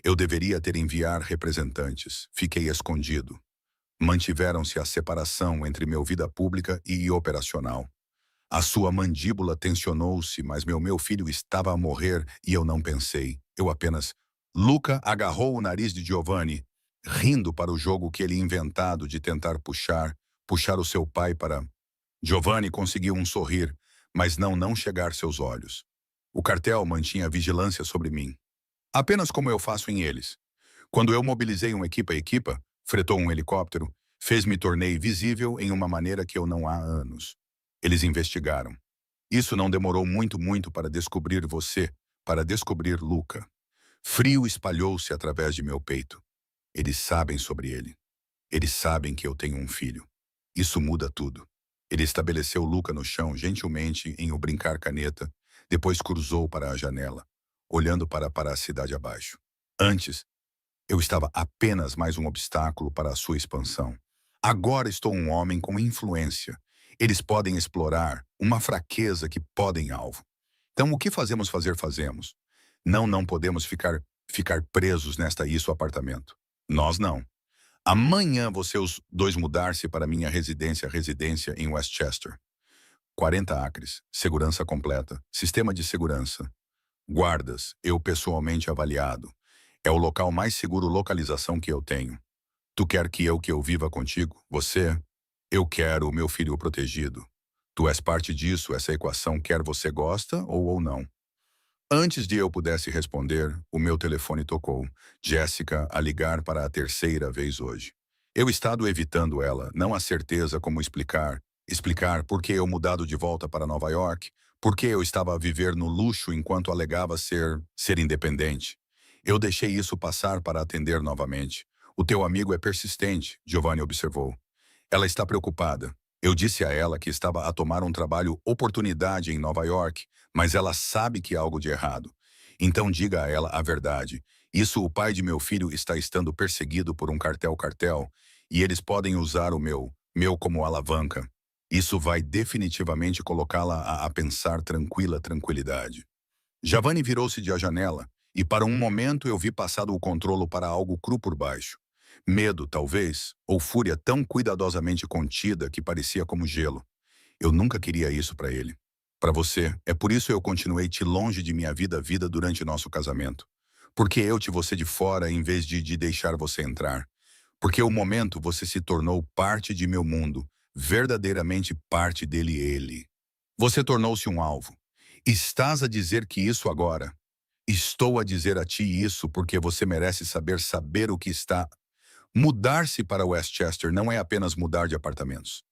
[SPEAKER 1] Eu deveria ter enviar representantes. Fiquei escondido. Mantiveram-se a separação entre minha vida pública e operacional. A sua mandíbula tensionou-se, mas meu filho estava a morrer e eu não pensei. Eu apenas... Luca agarrou o nariz de Giovanni, rindo para o jogo que ele inventado de tentar puxar o seu pai para... Giovanni conseguiu um sorrir, mas não chegar seus olhos. O cartel mantinha vigilância sobre mim, apenas como eu faço em eles. Quando eu mobilizei uma equipa, fretou um helicóptero, fez-me tornei visível em uma maneira que eu não há anos. Eles investigaram. Isso não demorou muito para descobrir você, para descobrir Luca. Frio espalhou-se através de meu peito. Eles sabem sobre ele. Eles sabem que eu tenho um filho. Isso muda tudo. Ele estabeleceu Luca no chão gentilmente em o brincar caneta, depois cruzou para a janela, olhando para a cidade abaixo. Antes, eu estava apenas mais um obstáculo para a sua expansão. Agora estou um homem com influência. Eles podem explorar uma fraqueza que podem alvo. Então, o que fazemos? Não podemos ficar presos nesta isso apartamento. Nós não. Amanhã os dois mudar-se para minha residência em Westchester. 40 acres, segurança completa, sistema de segurança. Guardas, eu pessoalmente avaliado. É o local mais seguro localização que eu tenho. Tu quer que eu viva contigo? Você? Eu quero o meu filho protegido. Tu és parte disso, essa equação quer você gosta ou não. Antes de eu pudesse responder, o meu telefone tocou. Jéssica a ligar para a terceira vez hoje. Eu estado evitando ela, não há certeza como explicar por que eu mudado de volta para Nova York, por que eu estava a viver no luxo enquanto alegava ser independente. Eu deixei isso passar para atender novamente. O teu amigo é persistente, Giovanni observou. Ela está preocupada. Eu disse a ela que estava a tomar um trabalho oportunidade em Nova York, mas ela sabe que há algo de errado. Então diga a ela a verdade. Isso o pai de meu filho está estando perseguido por um cartel, e eles podem usar o meu como alavanca. Isso vai definitivamente colocá-la a pensar tranquilidade. Giovanni virou-se de a janela, e para um momento eu vi passado o controlo para algo cru por baixo. Medo, talvez, ou fúria tão cuidadosamente contida que parecia como gelo. Eu nunca queria isso para ele. Para você, é por isso eu continuei te longe de minha vida durante nosso casamento. Porque eu te você de fora em vez de deixar você entrar. Porque o momento você se tornou parte de meu mundo, verdadeiramente parte dele ele. Você tornou-se um alvo. Estás a dizer que isso agora? Estou a dizer a ti isso porque você merece saber o que está. Mudar-se para Westchester não é apenas mudar de apartamentos.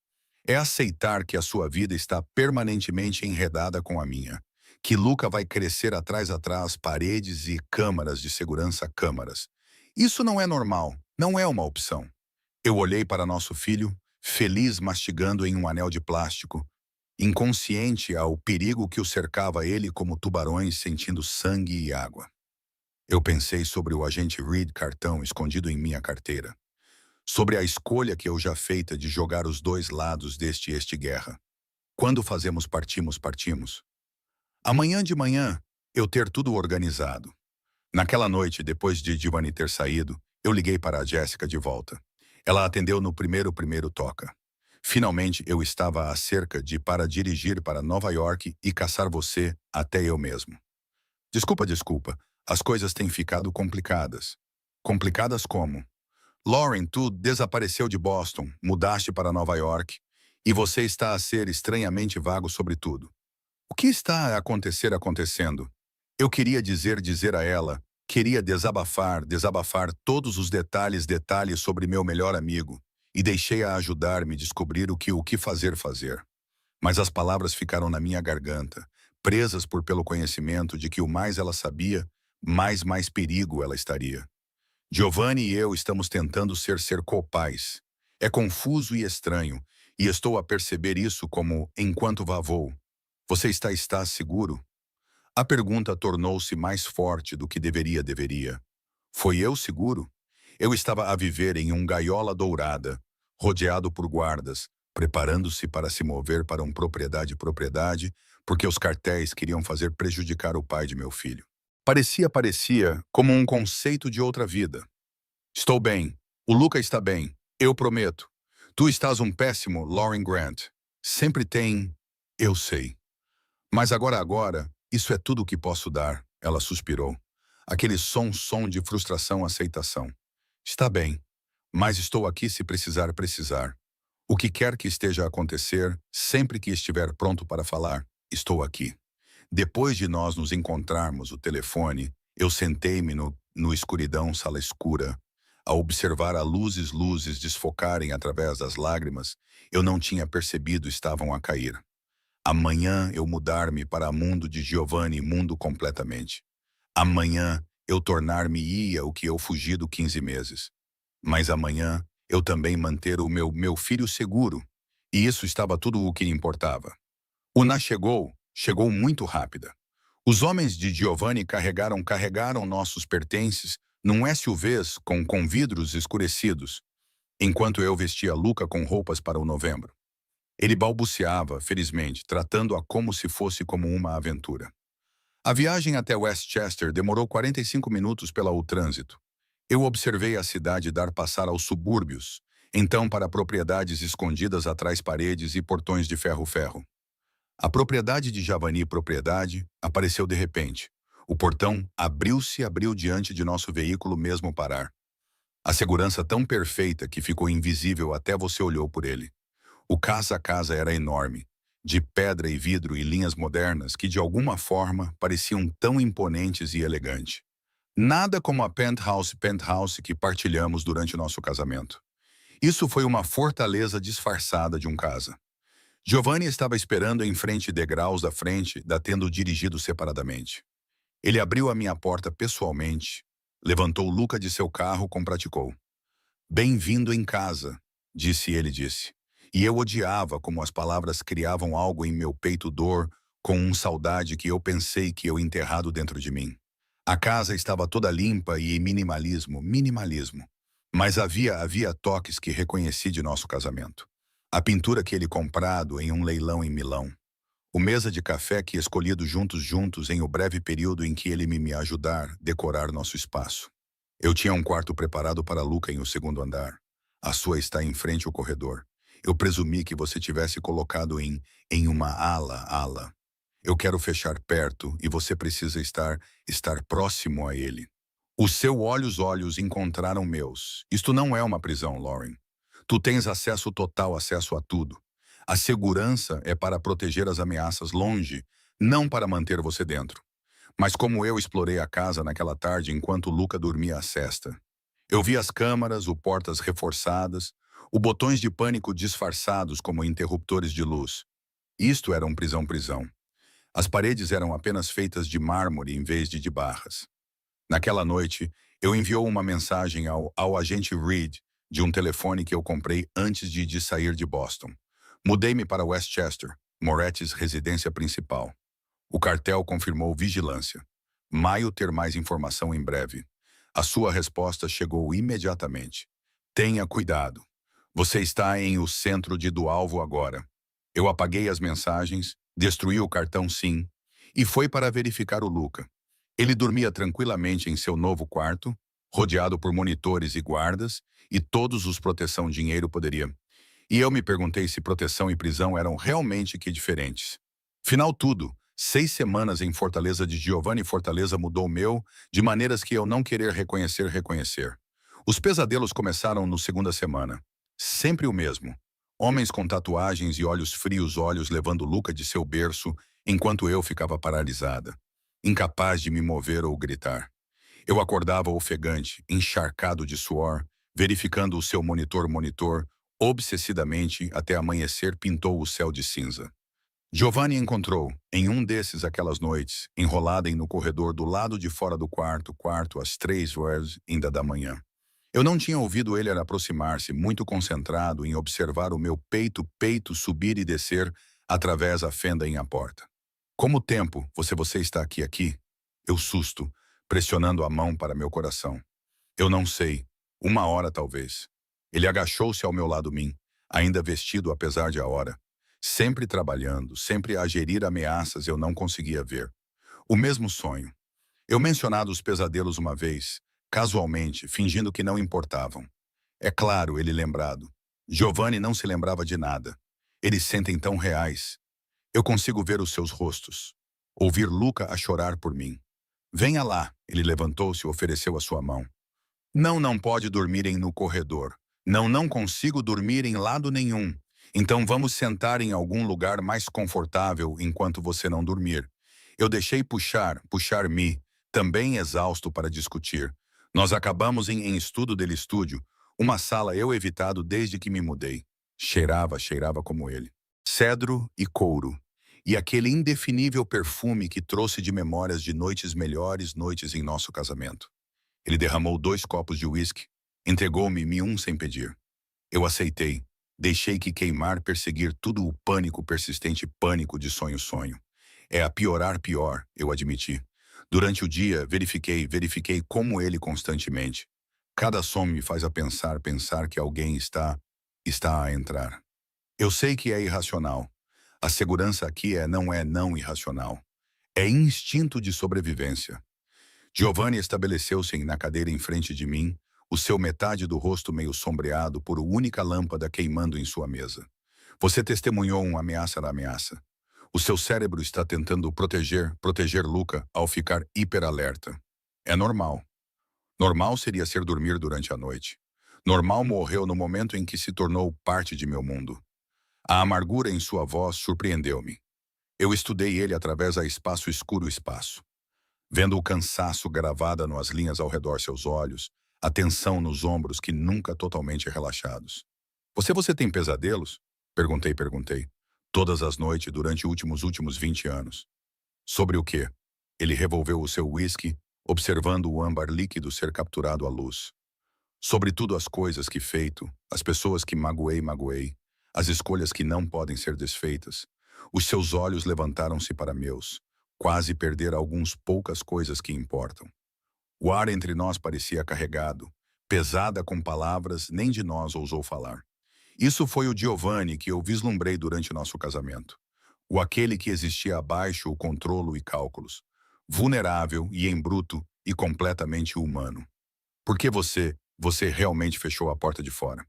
[SPEAKER 1] É aceitar que a sua vida está permanentemente enredada com a minha. Que Luca vai crescer atrás, paredes e câmaras de segurança, câmaras. Isso não é normal, não é uma opção. Eu olhei para nosso filho, feliz mastigando em um anel de plástico, inconsciente ao perigo que o cercava ele como tubarões sentindo sangue e água. Eu pensei sobre o agente Reed cartão escondido em minha carteira. Sobre a escolha que eu já feita de jogar os dois lados deste guerra. Quando partimos. Amanhã de manhã, eu ter tudo organizado. Naquela noite, depois de Giovanni ter saído, eu liguei para a Jéssica de volta. Ela atendeu no primeiro toca. Finalmente, eu estava a cerca de para dirigir para Nova York e caçar você até eu mesmo. Desculpa. As coisas têm ficado complicadas. Complicadas como? Lauren, tu desapareceu de Boston, mudaste para Nova York, e você está a ser estranhamente vago sobre tudo. O que está a acontecendo? Eu queria dizer a ela, queria desabafar todos os detalhes sobre meu melhor amigo, e deixei-a ajudar-me descobrir o que fazer. Mas as palavras ficaram na minha garganta, presas pelo conhecimento de que o mais ela sabia, mais perigo ela estaria. Giovanni e eu estamos tentando ser copais. É confuso e estranho, E estou a perceber isso como enquanto vou. Você está seguro? A pergunta tornou-se mais forte do que deveria. Foi eu seguro? Eu estava a viver em um gaiola dourada, rodeado por guardas, preparando-se para se mover para propriedade, porque os cartéis queriam fazer prejudicar o pai de meu filho. Parecia como um conceito de outra vida. Estou bem. O Luca está bem. Eu prometo. Tu estás um péssimo Lauren Grant. Sempre tem... Eu sei. Mas agora, isso é tudo o que posso dar, ela suspirou. Aquele som de frustração, aceitação. Está bem, mas estou aqui se precisar. O que quer que esteja a acontecer, sempre que estiver pronto para falar, estou aqui. Depois de nós nos encontrarmos o telefone, eu sentei-me no escuridão, sala escura, a observar a luzes desfocarem através das lágrimas, eu não tinha percebido estavam a cair. Amanhã eu mudar-me para mundo de Giovanni, mundo completamente. Amanhã eu tornar-me-ia o que eu fugi do 15 meses. Mas amanhã eu também manter o meu filho seguro. E isso estava tudo o que importava. Una chegou muito rápida. Os homens de Giovanni carregaram nossos pertences num SUVs com vidros escurecidos, enquanto eu vestia Luca com roupas para o novembro. Ele balbuciava, felizmente, tratando-a como se fosse como uma aventura. A viagem até Westchester demorou 45 minutos pelo trânsito. Eu observei a cidade dar passar aos subúrbios, então para propriedades escondidas atrás paredes e portões de ferro-ferro. A propriedade de Giovanni apareceu de repente. O portão abriu diante de nosso veículo mesmo parar. A segurança tão perfeita que ficou invisível até você olhou por ele. O casa era enorme, de pedra e vidro e linhas modernas que de alguma forma pareciam tão imponentes e elegantes. Nada como a penthouse que partilhamos durante nosso casamento. Isso foi uma fortaleza disfarçada de um casa. Giovanni estava esperando em frente degraus da frente, tendo dirigido separadamente. Ele abriu a minha porta pessoalmente, levantou Luca de seu carro com praticou. Bem-vindo em casa, disse. E eu odiava como as palavras criavam algo em meu peito dor, com saudade que eu pensei que eu enterrado dentro de mim. A casa estava toda limpa e minimalismo. Mas havia toques que reconheci de nosso casamento. A pintura que ele comprado em um leilão em Milão. O mesa de café que escolhido juntos em o breve período em que ele me ajudar decorar nosso espaço. Eu tinha um quarto preparado para Luca em o segundo andar. A sua está em frente ao corredor. Eu presumi que você tivesse colocado em uma ala. Eu quero fechar perto e você precisa estar próximo a ele. Os seus olhos encontraram meus. Isto não é uma prisão, Lauren. Tu tens total acesso a tudo. A segurança é para proteger as ameaças longe, não para manter você dentro. Mas como eu explorei a casa naquela tarde enquanto Luca dormia a sesta. Eu vi as câmaras, portas reforçadas, botões de pânico disfarçados como interruptores de luz. Isto era um prisão. As paredes eram apenas feitas de mármore em vez de barras. Naquela noite, eu enviou uma mensagem ao agente Reed de um telefone que eu comprei antes de sair de Boston. Mudei-me para Westchester, Moret's residência principal. O cartel confirmou vigilância. Maio ter mais informação em breve. A sua resposta chegou imediatamente. Tenha cuidado. Você está em o centro do alvo agora. Eu apaguei as mensagens, destruí o cartão sim, e foi para verificar o Luca. Ele dormia tranquilamente em seu novo quarto, rodeado por monitores e guardas, e todos os proteção dinheiro poderia. E eu me perguntei se proteção e prisão eram realmente que diferentes. Final tudo, 6 semanas em Fortaleza de Giovanni Fortaleza mudou de maneiras que eu não querer reconhecer. Os pesadelos começaram no segunda semana. Sempre o mesmo. Homens com tatuagens e olhos frios levando Luca de seu berço, enquanto eu ficava paralisada, incapaz de me mover ou gritar. Eu acordava ofegante, encharcado de suor, verificando o seu monitor, obsessidamente até amanhecer pintou o céu de cinza. Giovanni encontrou, em um desses aquelas noites, enrolada no corredor do lado de fora do quarto às 3 horas ainda da manhã. Eu não tinha ouvido ele aproximar-se, muito concentrado em observar o meu peito subir e descer através da fenda em a porta. Como tempo você está aqui? Eu susto, pressionando a mão para meu coração. Eu não sei. 1 hora talvez. Ele agachou-se ao meu lado mim, ainda vestido apesar de a hora. Sempre trabalhando, sempre a gerir ameaças eu não conseguia ver. O mesmo sonho. Eu mencionado os pesadelos uma vez, casualmente, fingindo que não importavam. É claro, ele lembrado. Giovanni não se lembrava de nada. Eles sentem tão reais. Eu consigo ver os seus rostos. Ouvir Luca a chorar por mim. Venha lá. Ele levantou-se e ofereceu a sua mão. Não pode dormir no corredor. Não consigo dormir em lado nenhum. Então vamos sentar em algum lugar mais confortável enquanto você não dormir. Eu deixei puxar-me, também exausto para discutir. Nós acabamos em estudo dele estúdio, uma sala eu evitado desde que me mudei. Cheirava como ele. Cedro e couro. E aquele indefinível perfume que trouxe de memórias de noites melhores, noites em nosso casamento. Ele derramou 2 copos de uísque, entregou-me um sem pedir. Eu aceitei. Deixei que queimar perseguir tudo o pânico persistente pânico de sonho. É a piorar pior, eu admiti. Durante o dia, verifiquei como ele constantemente. Cada som me faz a pensar que alguém está a entrar. Eu sei que é irracional. A segurança aqui não irracional. É instinto de sobrevivência. Giovanni estabeleceu-se na cadeira em frente de mim, o seu metade do rosto meio sombreado por única lâmpada queimando em sua mesa. Você testemunhou uma ameaça da ameaça. O seu cérebro está tentando proteger Luca ao ficar hiperalerta. É normal. Normal seria ser dormir durante a noite. Normal morreu no momento em que se tornou parte de meu mundo. A amargura em sua voz surpreendeu-me. Eu estudei ele através da espaço escuro espaço. Vendo o cansaço gravada nas linhas ao redor seus olhos, a tensão nos ombros que nunca totalmente relaxados. Você tem pesadelos? Perguntei. Todas as noites durante os últimos 20 anos. Sobre o quê? Ele revolveu o seu whisky, observando o âmbar líquido ser capturado à luz. Sobre tudo as coisas que feito, as pessoas que magoei, as escolhas que não podem ser desfeitas. Os seus olhos levantaram-se para meus, quase perder algumas poucas coisas que importam. O ar entre nós parecia carregado, pesada com palavras, nem de nós ousou falar. Isso foi o Giovanni que eu vislumbrei durante nosso casamento. O aquele que existia abaixo o controlo e cálculos. Vulnerável e em bruto e completamente humano. Por que você realmente fechou a porta de fora?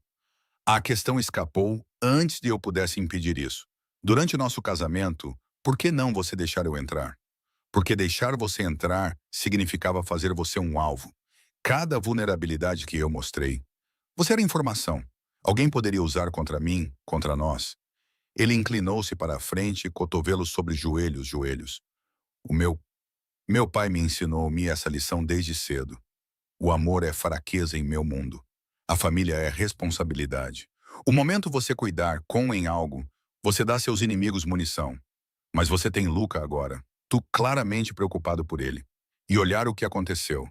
[SPEAKER 1] A questão escapou antes de eu pudesse impedir isso. Durante nosso casamento, por que não você deixar eu entrar? Porque deixar você entrar significava fazer você um alvo. Cada vulnerabilidade que eu mostrei. Você era informação. Alguém poderia usar contra mim, contra nós. Ele inclinou-se para a frente, cotovelos sobre joelhos. O meu pai me ensinou-me essa lição desde cedo. O amor é fraqueza em meu mundo. A família é responsabilidade. O momento você cuidar em algo, você dá seus inimigos munição. Mas você tem Luca agora. Tu claramente preocupado por ele. E olhar o que aconteceu.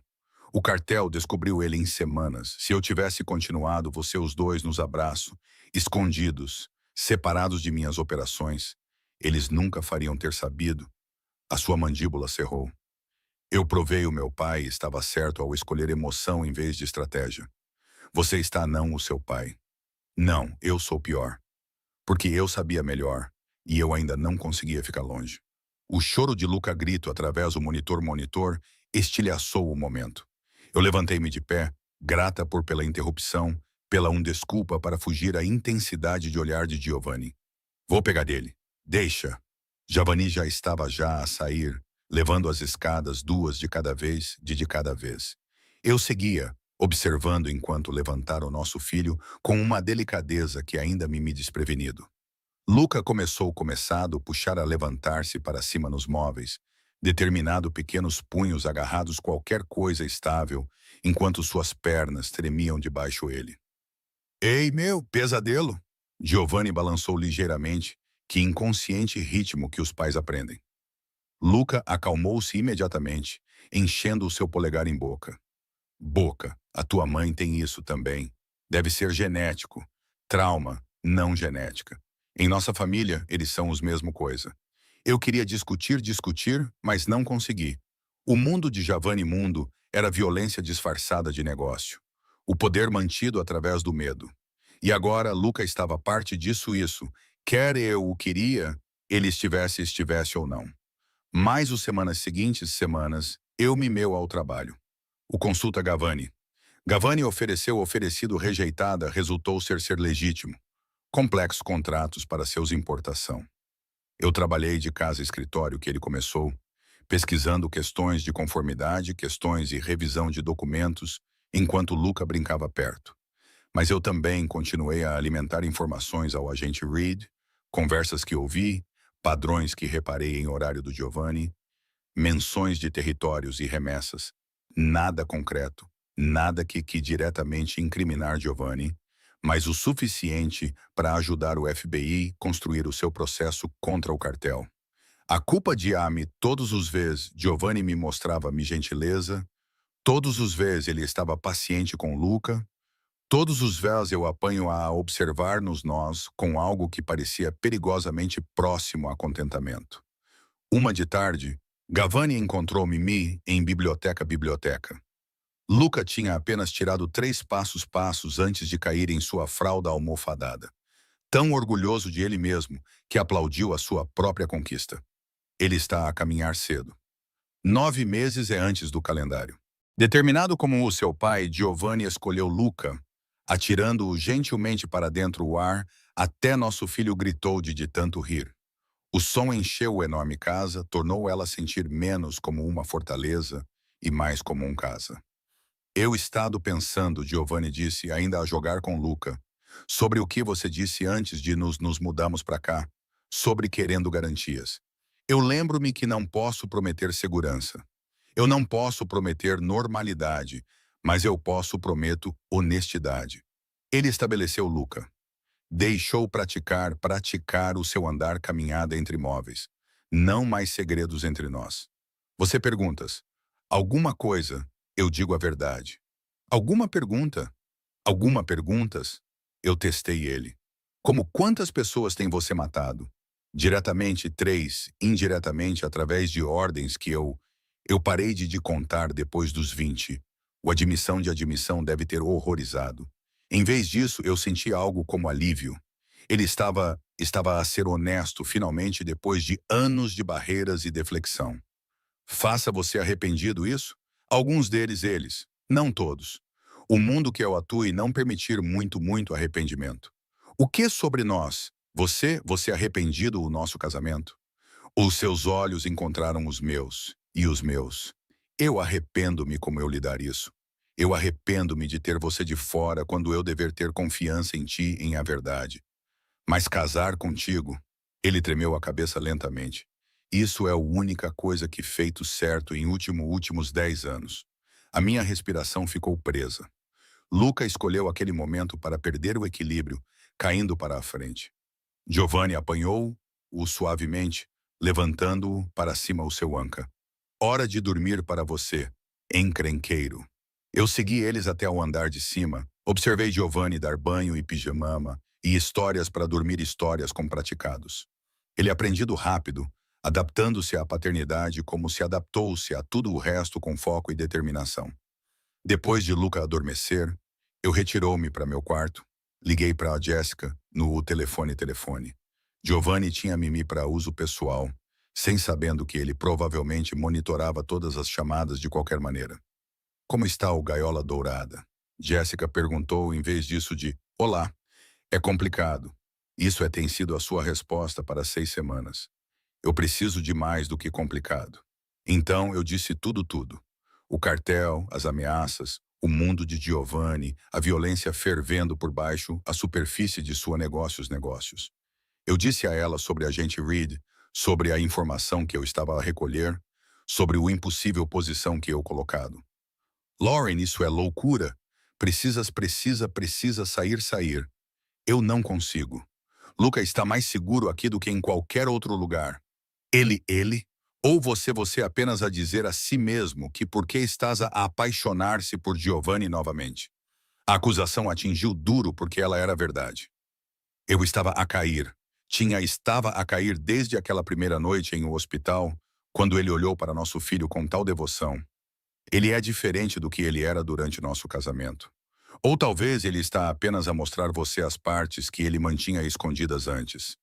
[SPEAKER 1] O cartel descobriu ele em semanas. Se eu tivesse continuado, você os dois nos abraços, escondidos, separados de minhas operações, eles nunca fariam ter sabido. A sua mandíbula cerrou. Eu provei o meu pai estava certo ao escolher emoção em vez de estratégia. Você está não o seu pai. Não, eu sou pior. Porque eu sabia melhor, e eu ainda não conseguia ficar longe. O choro de Luca grito através do monitor estilhaçou o momento. Eu levantei-me de pé, grata pela interrupção, pela desculpa para fugir à intensidade de olhar de Giovanni. Vou pegar dele. Deixa. Giovanni já estava a sair, levando as escadas 2 de cada vez. Eu seguia, observando enquanto levantara o nosso filho com uma delicadeza que ainda me desprevenido. Luca começado puxar a levantar-se para cima nos móveis, determinado pequenos punhos agarrados qualquer coisa estável, enquanto suas pernas tremiam debaixo ele. Ei, meu, pesadelo! Giovanni balançou ligeiramente, que inconsciente ritmo que os pais aprendem. Luca acalmou-se imediatamente, enchendo o seu polegar em boca. A tua mãe tem isso também. Deve ser genético. Trauma, não genética. Em nossa família, eles são os mesmo coisa. Eu queria discutir, discutir, mas não consegui. O mundo de Giovanni Mundo era violência disfarçada de negócio. O poder mantido através do medo. E agora Luca estava parte disso isso. Quer eu o queria, ele estivesse ou não. Mais os semanas seguintes, semanas, eu me meu ao trabalho. O consulta Gavani. Gavani oferecido rejeitada, resultou ser legítimo. Complexos contratos para seus importação. Eu trabalhei de casa a escritório que ele começou, pesquisando questões de conformidade, questões e revisão de documentos, enquanto Luca brincava perto. Mas eu também continuei a alimentar informações ao agente Reed, conversas que ouvi, padrões que reparei em horário do Giovanni, menções de territórios e remessas. Nada concreto, nada que diretamente incriminar Giovanni, mas o suficiente para ajudar o FBI construir o seu processo contra o cartel. A culpa de Ame todos os vezes Giovanni me mostrava-me gentileza, todos os vezes ele estava paciente com Luca, todos os vezes eu apanho a observar-nos nós com algo que parecia perigosamente próximo a contentamento. Uma de tarde, Gavani encontrou Mimi em biblioteca. Luca tinha apenas tirado 3 passos antes de cair em sua fralda almofadada. Tão orgulhoso de ele mesmo que aplaudiu a sua própria conquista. Ele está a caminhar cedo. 9 meses é antes do calendário. Determinado como o seu pai, Giovanni escolheu Luca, atirando-o gentilmente para dentro o ar, até nosso filho gritou de tanto rir. O som encheu a enorme casa, tornou ela sentir menos como uma fortaleza e mais como um casa. Eu estado pensando, Giovanni disse, ainda a jogar com Luca, sobre o que você disse antes de nos mudarmos para cá, sobre querendo garantias. Eu lembro-me que não posso prometer segurança. Eu não posso prometer normalidade, mas eu prometo honestidade. Ele estabeleceu Luca. Deixou praticar o seu andar caminhada entre móveis. Não mais segredos entre nós. Você perguntas, alguma coisa, eu digo a verdade. Alguma pergunta? Alguma perguntas? Eu testei ele. Como quantas pessoas tem você matado? Diretamente 3, indiretamente através de ordens que eu parei de contar depois dos 20. O admissão deve ter horrorizado. Em vez disso, eu senti algo como alívio. Ele estava a ser honesto finalmente depois de anos de barreiras e deflexão. Faça você arrependido isso? Alguns deles, não todos. O mundo que eu atue não permitir muito arrependimento. O que sobre nós? Você arrependido o nosso casamento? Os seus olhos encontraram os meus, e os meus. Eu arrependo-me como eu lidar isso. Eu arrependo-me de ter você de fora quando eu dever ter confiança em ti, em a verdade. Mas casar contigo, ele tremeu a cabeça lentamente. Isso é a única coisa que feito certo em últimos 10 anos. A minha respiração ficou presa. Luca escolheu aquele momento para perder o equilíbrio, caindo para a frente. Giovanni apanhou-o suavemente, levantando-o para cima o seu anca. Hora de dormir para você, encrenqueiro. Eu segui eles até o andar de cima, observei Giovanni dar banho e pijamama, e histórias para dormir histórias com praticados. Ele aprendido rápido, adaptando-se à paternidade como se adaptou-se a tudo o resto com foco e determinação. Depois de Luca adormecer, eu retirou-me para meu quarto, liguei para a Jéssica no telefone. Giovanni tinha Mimi para uso pessoal, sem sabendo que ele provavelmente monitorava todas as chamadas de qualquer maneira. Como está o Gaiola Dourada? Jéssica perguntou em vez disso de olá. É complicado. Isso tem sido a sua resposta para 6 semanas. Eu preciso de mais do que complicado. Então eu disse tudo. O cartel, as ameaças, o mundo de Giovanni, a violência fervendo por baixo, a superfície de sua negócios. Eu disse a ela sobre a agente Reed, sobre a informação que eu estava a recolher, sobre o impossível posição que eu colocado. Lauren, isso é loucura. Precisa sair. Eu não consigo. Luca está mais seguro aqui do que em qualquer outro lugar. Ele, Ou você apenas a dizer a si mesmo que porque estás a apaixonar-se por Giovanni novamente? A acusação atingiu duro porque ela era verdade. Eu estava a cair. Estava a cair desde aquela primeira noite em um hospital, quando ele olhou para nosso filho com tal devoção. Ele é diferente do que ele era durante nosso casamento. Ou talvez ele está apenas a mostrar você as partes que ele mantinha escondidas antes.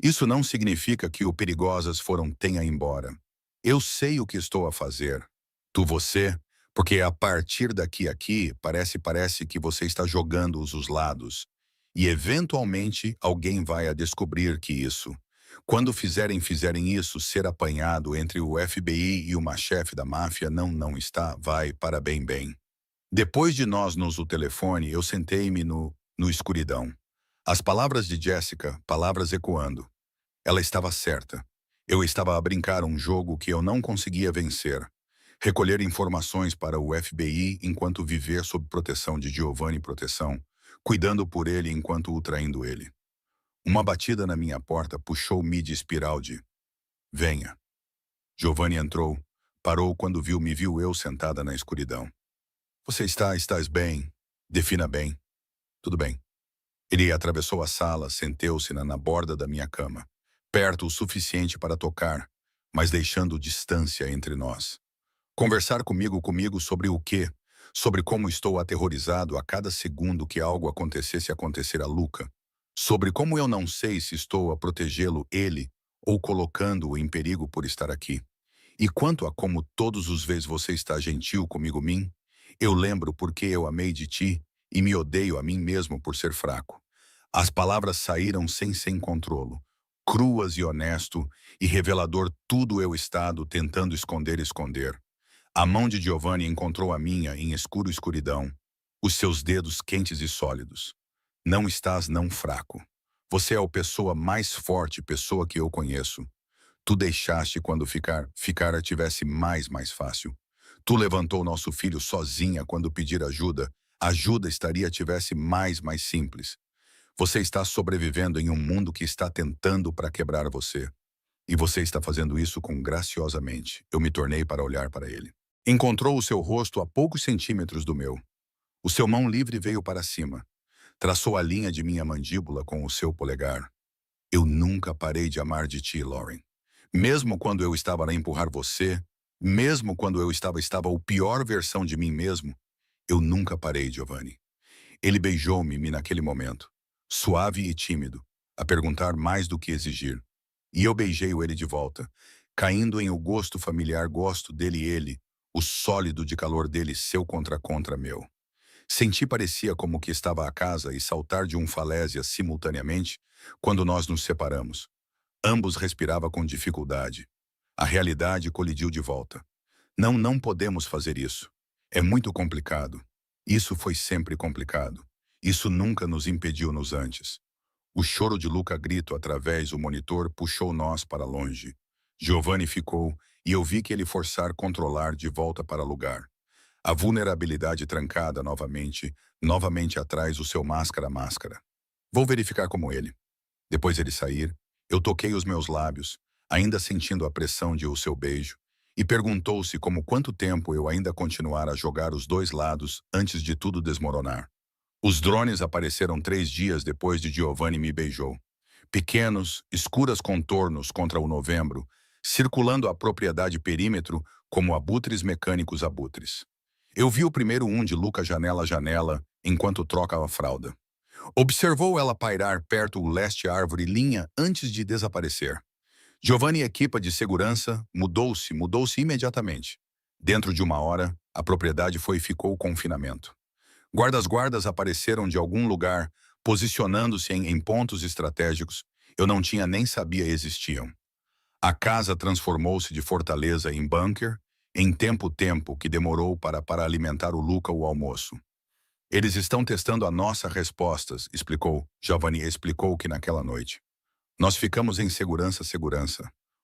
[SPEAKER 1] Isso não significa que o perigosas foram tenha embora. Eu sei o que estou a fazer. Você, porque a partir daqui aqui parece que você está jogando os lados. E eventualmente alguém vai a descobrir que isso. Quando fizerem isso, ser apanhado entre o FBI e uma chefe da máfia não está, vai para bem. Depois de nós nos o telefone, eu sentei-me no escuridão. As palavras de Jessica, palavras ecoando. Ela estava certa. Eu estava a brincar um jogo que eu não conseguia vencer. Recolher informações para o FBI enquanto viver sob proteção de Giovanni Proteção, cuidando por ele enquanto o traindo ele. Uma batida na minha porta puxou-me de espiral de venha. Giovanni entrou, parou quando me viu eu sentada na escuridão. Você estás bem? Defina bem. Tudo bem. Ele atravessou a sala, sentou-se na borda da minha cama, perto o suficiente para tocar, mas deixando distância entre nós. Conversar comigo sobre o quê? Sobre como estou aterrorizado a cada segundo que algo acontecesse acontecer a Luca. Sobre como eu não sei se estou a protegê-lo, ele, ou colocando-o em perigo por estar aqui. E quanto a como todos os vezes você está gentil comigo, eu lembro porque eu amei de ti e me odeio a mim mesmo por ser fraco. As palavras saíram sem controlo, cruas e honesto, e revelador tudo eu estado tentando esconder. A mão de Giovanni encontrou a minha em escuridão, os seus dedos quentes e sólidos. Não estás não fraco. Você é a pessoa mais forte, pessoa que eu conheço. Tu deixaste quando ficar tivesse mais fácil. Tu levantou nosso filho sozinha quando pedir ajuda. Ajuda tivesse mais simples. Você está sobrevivendo em um mundo que está tentando para quebrar você. E você está fazendo isso com graciosamente. Eu me tornei para olhar para ele. Encontrou o seu rosto a poucos centímetros do meu. O seu mão livre veio para cima. Traçou a linha de minha mandíbula com o seu polegar. Eu nunca parei de amar de ti, Lauren. Mesmo quando eu estava a empurrar você, mesmo quando eu estava a pior versão de mim mesmo, eu nunca parei, Giovanni. Ele beijou-me naquele momento, suave e tímido, a perguntar mais do que exigir. E eu beijei ele de volta, caindo em o gosto familiar gosto dele ele, o sólido de calor dele seu contra meu. Senti parecia como que estava a casa e saltar de falésia simultaneamente quando nós nos separamos. Ambos respirava com dificuldade. A realidade colidiu de volta. Não podemos fazer isso. É muito complicado. Isso foi sempre complicado. Isso nunca nos impediu-nos antes. O choro de Luca grito através do monitor puxou nós para longe. Giovanni ficou, e eu vi que ele forçar controlar de volta para lugar. A vulnerabilidade trancada novamente atrás o seu máscara. Vou verificar como ele. Depois ele sair, eu toquei os meus lábios, ainda sentindo a pressão de o seu beijo, e perguntou-se como quanto tempo eu ainda continuar a jogar os dois lados antes de tudo desmoronar. Os drones apareceram 3 dias depois de Giovanni me beijou. Pequenos, escuras contornos contra o novembro, circulando a propriedade perímetro como abutres mecânicos abutres. Eu vi o primeiro de Luca janela a janela, enquanto troca a fralda. Observou ela pairar perto o leste árvore linha antes de desaparecer. Giovanni, equipa de segurança, mudou-se imediatamente. Dentro de 1 hora, a propriedade ficou confinamento. Guardas apareceram de algum lugar, posicionando-se em pontos estratégicos. Eu não tinha nem sabia existiam. A casa transformou-se de fortaleza em bunker, em tempo que demorou para alimentar o Luca o almoço. Eles estão testando a nossas respostas, explicou. Giovanni explicou que naquela noite. Nós ficamos em segurança.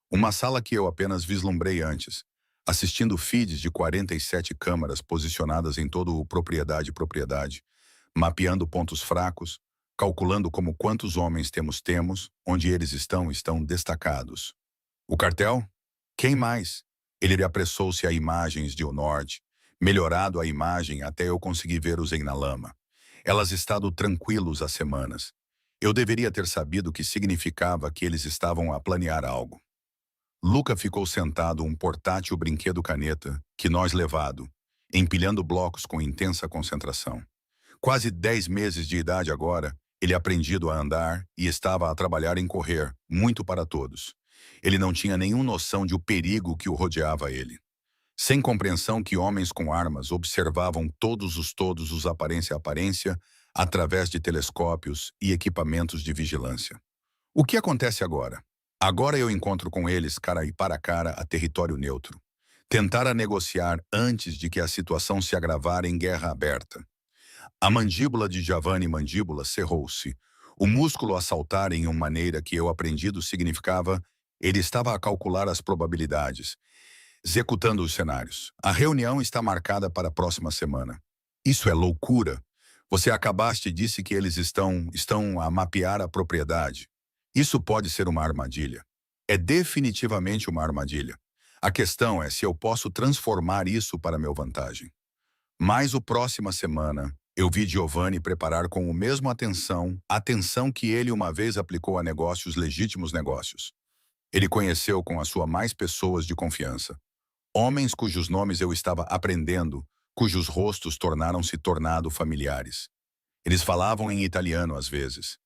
[SPEAKER 1] Uma sala que eu apenas vislumbrei antes, assistindo feeds de 47 câmaras posicionadas em todo o propriedade, mapeando pontos fracos, calculando como quantos homens temos, onde eles estão destacados. O cartel? Quem mais? Ele apressou-se a imagens de o norte, melhorado a imagem até eu conseguir ver-os na lama. Elas estado tranquilos há semanas. Eu deveria ter sabido que significava que eles estavam a planear algo. Luca ficou sentado um portátil brinquedo caneta que nós levado, empilhando blocos com intensa concentração. Quase 10 meses de idade agora, ele aprendido a andar e estava a trabalhar em correr, muito para todos. Ele não tinha nenhuma noção de o perigo que o rodeava a ele. Sem compreensão que homens com armas observavam todos os aparência através de telescópios e equipamentos de vigilância. O que acontece agora? Agora eu encontro com eles cara e para cara a território neutro. Tentar a negociar antes de que a situação se agravar em guerra aberta. A mandíbula de Giovanni Mandíbula cerrou-se. O músculo a saltar em uma maneira que eu aprendido significava ele estava a calcular as probabilidades, executando os cenários. A reunião está marcada para a próxima semana. Isso é loucura. Você acabaste disse que eles estão a mapear a propriedade. Isso pode ser uma armadilha. É definitivamente uma armadilha. A questão é se eu posso transformar isso para minha vantagem. Mas a próxima semana, eu vi Giovanni preparar com o mesmo atenção que ele uma vez aplicou a legítimos negócios. Ele conheceu com a sua mais pessoas de confiança. Homens cujos nomes eu estava aprendendo, cujos rostos tornaram-se familiares. Eles falavam em italiano às vezes.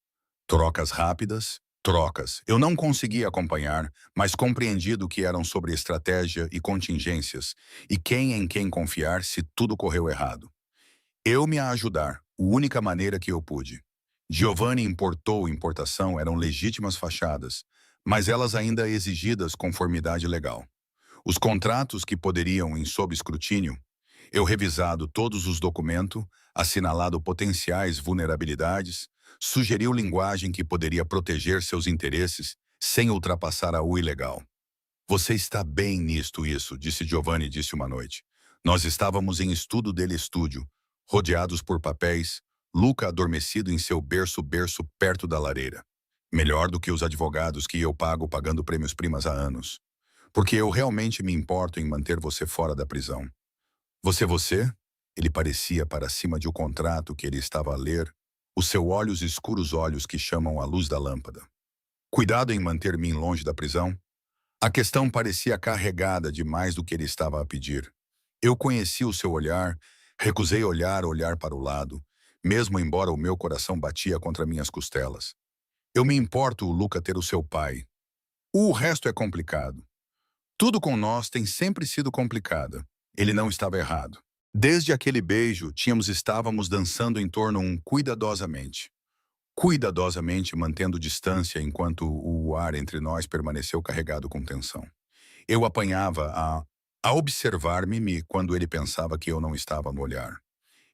[SPEAKER 1] Trocas rápidas, trocas. Eu não conseguia acompanhar, mas compreendido que eram sobre estratégia e contingências, e em quem confiar se tudo correu errado. Eu me a ajudar, a única maneira que eu pude. Giovanni importação eram legítimas fachadas, mas elas ainda exigidas conformidade legal. Os contratos que poderiam em sob escrutínio, eu revisado todos os documentos, assinalado potenciais vulnerabilidades, sugeriu linguagem que poderia proteger seus interesses sem ultrapassar o ilegal. Você está bem isso, disse Giovanni uma noite. Nós estávamos em estudo estúdio, rodeados por papéis, Luca adormecido em seu berço perto da lareira. Melhor do que os advogados que eu pagando prêmios primas há anos. Porque eu realmente me importo em manter você fora da prisão. Você? Ele parecia para cima de um contrato que ele estava a ler, os seus olhos escuros olhos que chamam a luz da lâmpada. Cuidado em manter-me longe da prisão? A questão parecia carregada de mais do que ele estava a pedir. Eu conheci o seu olhar, recusei olhar para o lado, mesmo embora o meu coração batia contra minhas costelas. Eu me importo o Luca ter o seu pai. O resto é complicado. Tudo com nós tem sempre sido complicada. Ele não estava errado. Desde aquele beijo, estávamos dançando em torno cuidadosamente mantendo distância enquanto o ar entre nós permaneceu carregado com tensão. Eu apanhava a observar-me quando ele pensava que eu não estava no olhar.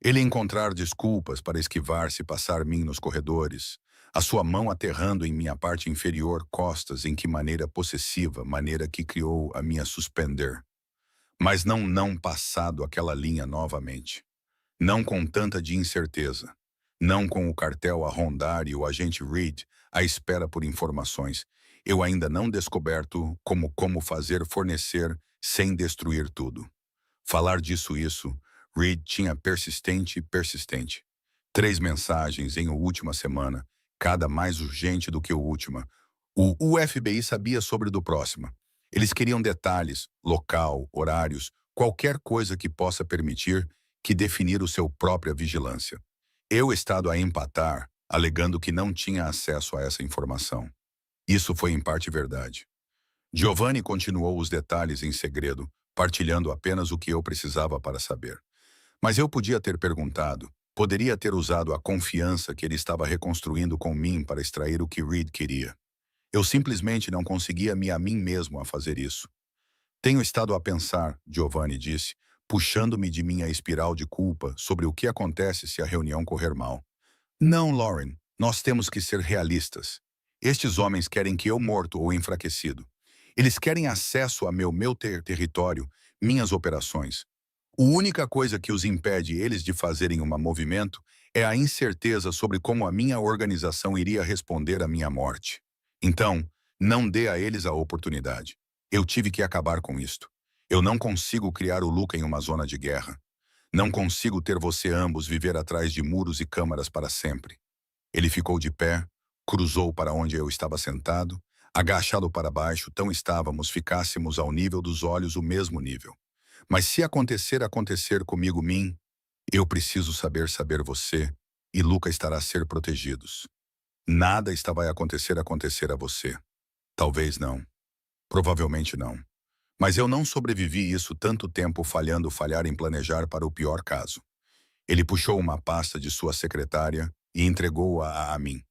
[SPEAKER 1] Ele encontrar desculpas para esquivar-se passar-me nos corredores, a sua mão aterrando em minha parte inferior, costas em que maneira possessiva, maneira que criou a minha suspender. Mas não passado aquela linha novamente. Não com tanta de incerteza. Não com o cartel a rondar e o agente Reed à espera por informações. Eu ainda não descoberto como fazer fornecer sem destruir tudo. Falar isso, Reed tinha persistente. 3 mensagens em última semana, cada mais urgente do que a última. O FBI sabia sobre do próximo. Eles queriam detalhes, local, horários, qualquer coisa que possa permitir que definir o seu própria vigilância. Eu estado a empatar, alegando que não tinha acesso a essa informação. Isso foi em parte verdade. Giovanni continuou os detalhes em segredo, partilhando apenas o que eu precisava para saber. Mas eu podia ter perguntado, poderia ter usado a confiança que ele estava reconstruindo com mim para extrair o que Reed queria. Eu simplesmente não conseguia a mim mesmo a fazer isso. Tenho estado a pensar, Giovanni disse, puxando-me de minha espiral de culpa sobre o que acontece se a reunião correr mal. Não, Lauren, nós temos que ser realistas. Estes homens querem que eu morto ou enfraquecido. Eles querem acesso a meu território, minhas operações. A única coisa que os impede eles de fazerem um movimento é a incerteza sobre como a minha organização iria responder à minha morte. Então, não dê a eles a oportunidade. Eu tive que acabar com isto. Eu não consigo criar o Luca em uma zona de guerra. Não consigo ter você ambos viver atrás de muros e câmaras para sempre. Ele ficou de pé, cruzou para onde eu estava sentado, agachado para baixo, tão estávamos, ficássemos ao nível dos olhos o mesmo nível. Mas se acontecer comigo, eu preciso saber você, e Luca estará a ser protegidos. Nada está vai acontecer a você. Talvez não. Provavelmente não. Mas eu não sobrevivi isso tanto tempo falhar em planejar para o pior caso. Ele puxou uma pasta de sua secretária e entregou-a a mim.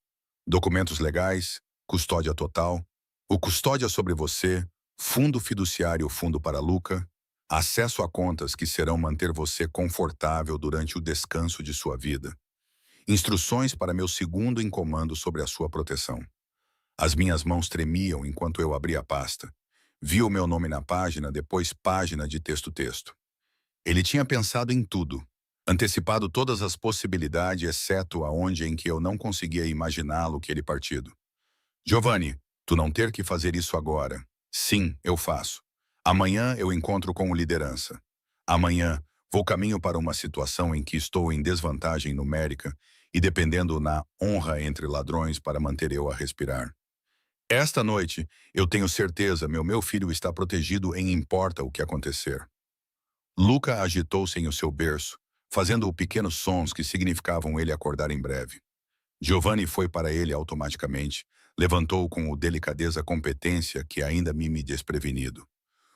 [SPEAKER 1] Documentos legais, custódia total, o custódia sobre você, fundo fiduciário fundo para Luca, acesso a contas que serão manter você confortável durante o descanso de sua vida. Instruções para meu segundo em comando sobre a sua proteção. As minhas mãos tremiam enquanto eu abria a pasta. Vi o meu nome na página, depois página de texto-texto. Ele tinha pensado em tudo, antecipado todas as possibilidades, exceto aonde em que eu não conseguia imaginá-lo que ele partido. Giovanni, tu não ter que fazer isso agora. Sim, eu faço. Amanhã eu encontro com o liderança. Amanhã vou caminho para uma situação em que estou em desvantagem numérica e dependendo na honra entre ladrões para manter eu a respirar. Esta noite, eu tenho certeza meu filho está protegido em importa o que acontecer. Luca agitou-se em o seu berço, fazendo pequenos sons que significavam ele acordar em breve. Giovanni foi para ele automaticamente, levantou com o delicadeza competência que ainda me desprevenido.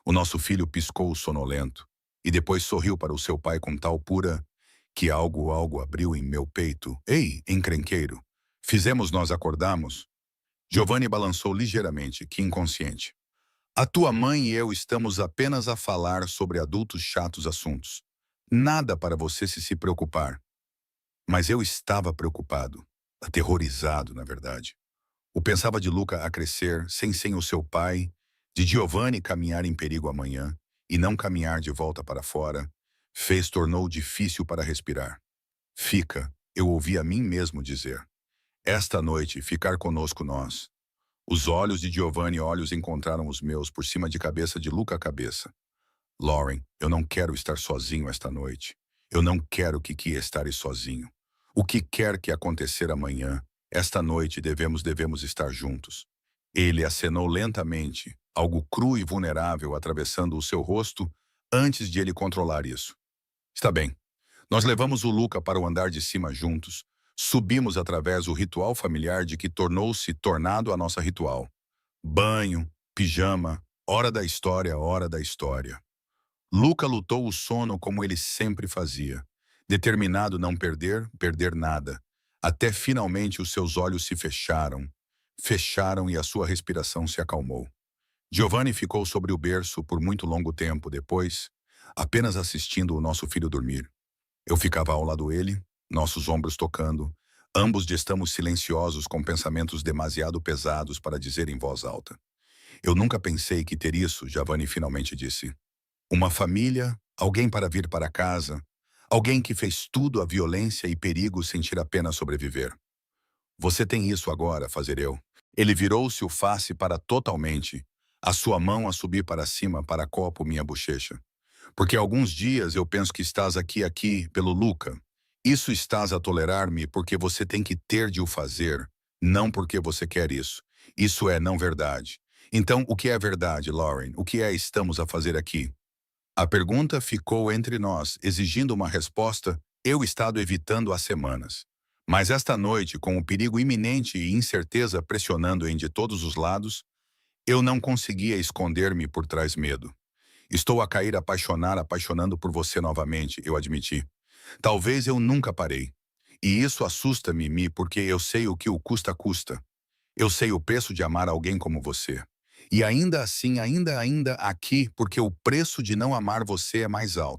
[SPEAKER 1] O nosso filho piscou sonolento, e depois sorriu para o seu pai com tal pura que algo abriu em meu peito. Ei, encrenqueiro, fizemos nós acordamos? Giovanni balançou ligeiramente, que inconsciente. A tua mãe e eu estamos apenas a falar sobre adultos chatos assuntos. Nada para você se preocupar. Mas eu estava preocupado, aterrorizado, na verdade. O pensava de Luca a crescer, sem o seu pai, de Giovanni caminhar em perigo amanhã, e não caminhar de volta para fora, tornou difícil para respirar. Fica, eu ouvi a mim mesmo dizer. Esta noite, ficar conosco nós. Os olhos de Giovanni olhos encontraram os meus por cima de cabeça de Luca a cabeça. Lauren, eu não quero estar sozinho esta noite. Eu não quero que estares sozinho. O que quer que acontecer amanhã, esta noite devemos estar juntos. Ele acenou lentamente, algo cru e vulnerável atravessando o seu rosto antes de ele controlar isso. Está bem. Nós levamos o Luca para o andar de cima juntos. Subimos através do ritual familiar de que tornou-se tornado a nossa ritual. Banho, pijama, hora da história, hora da história. Luca lutou o sono como ele sempre fazia, determinado não perder nada, até finalmente os seus olhos se fecharam e a sua respiração se acalmou. Giovanni ficou sobre o berço por muito longo tempo depois, apenas assistindo o nosso filho dormir. Eu ficava ao lado dele, nossos ombros tocando, ambos estamos silenciosos com pensamentos demasiado pesados para dizer em voz alta. Eu nunca pensei que ter isso, Giovanni finalmente disse. Uma família, alguém para vir para casa, alguém que fez tudo a violência e perigo sentir apenas sobreviver. Você tem isso agora, fazer eu. Ele virou-se o face para totalmente, a sua mão a subir para cima para copo minha bochecha. Porque alguns dias eu penso que estás aqui, pelo Luca. Isso estás a tolerar-me porque você tem que ter de o fazer, não porque você quer isso. Isso é não verdade. Então, o que é verdade, Lauren? O que estamos a fazer aqui? A pergunta ficou entre nós, exigindo uma resposta eu estado evitando há semanas. Mas esta noite, com o perigo iminente e incerteza pressionando de todos os lados, eu não conseguia esconder-me por trás medo. Estou a cair apaixonando por você novamente, eu admiti. Talvez eu nunca parei. E isso assusta-me porque eu sei o que o custa. Eu sei o preço de amar alguém como você. E ainda assim, ainda aqui, porque o preço de não amar você é mais alto.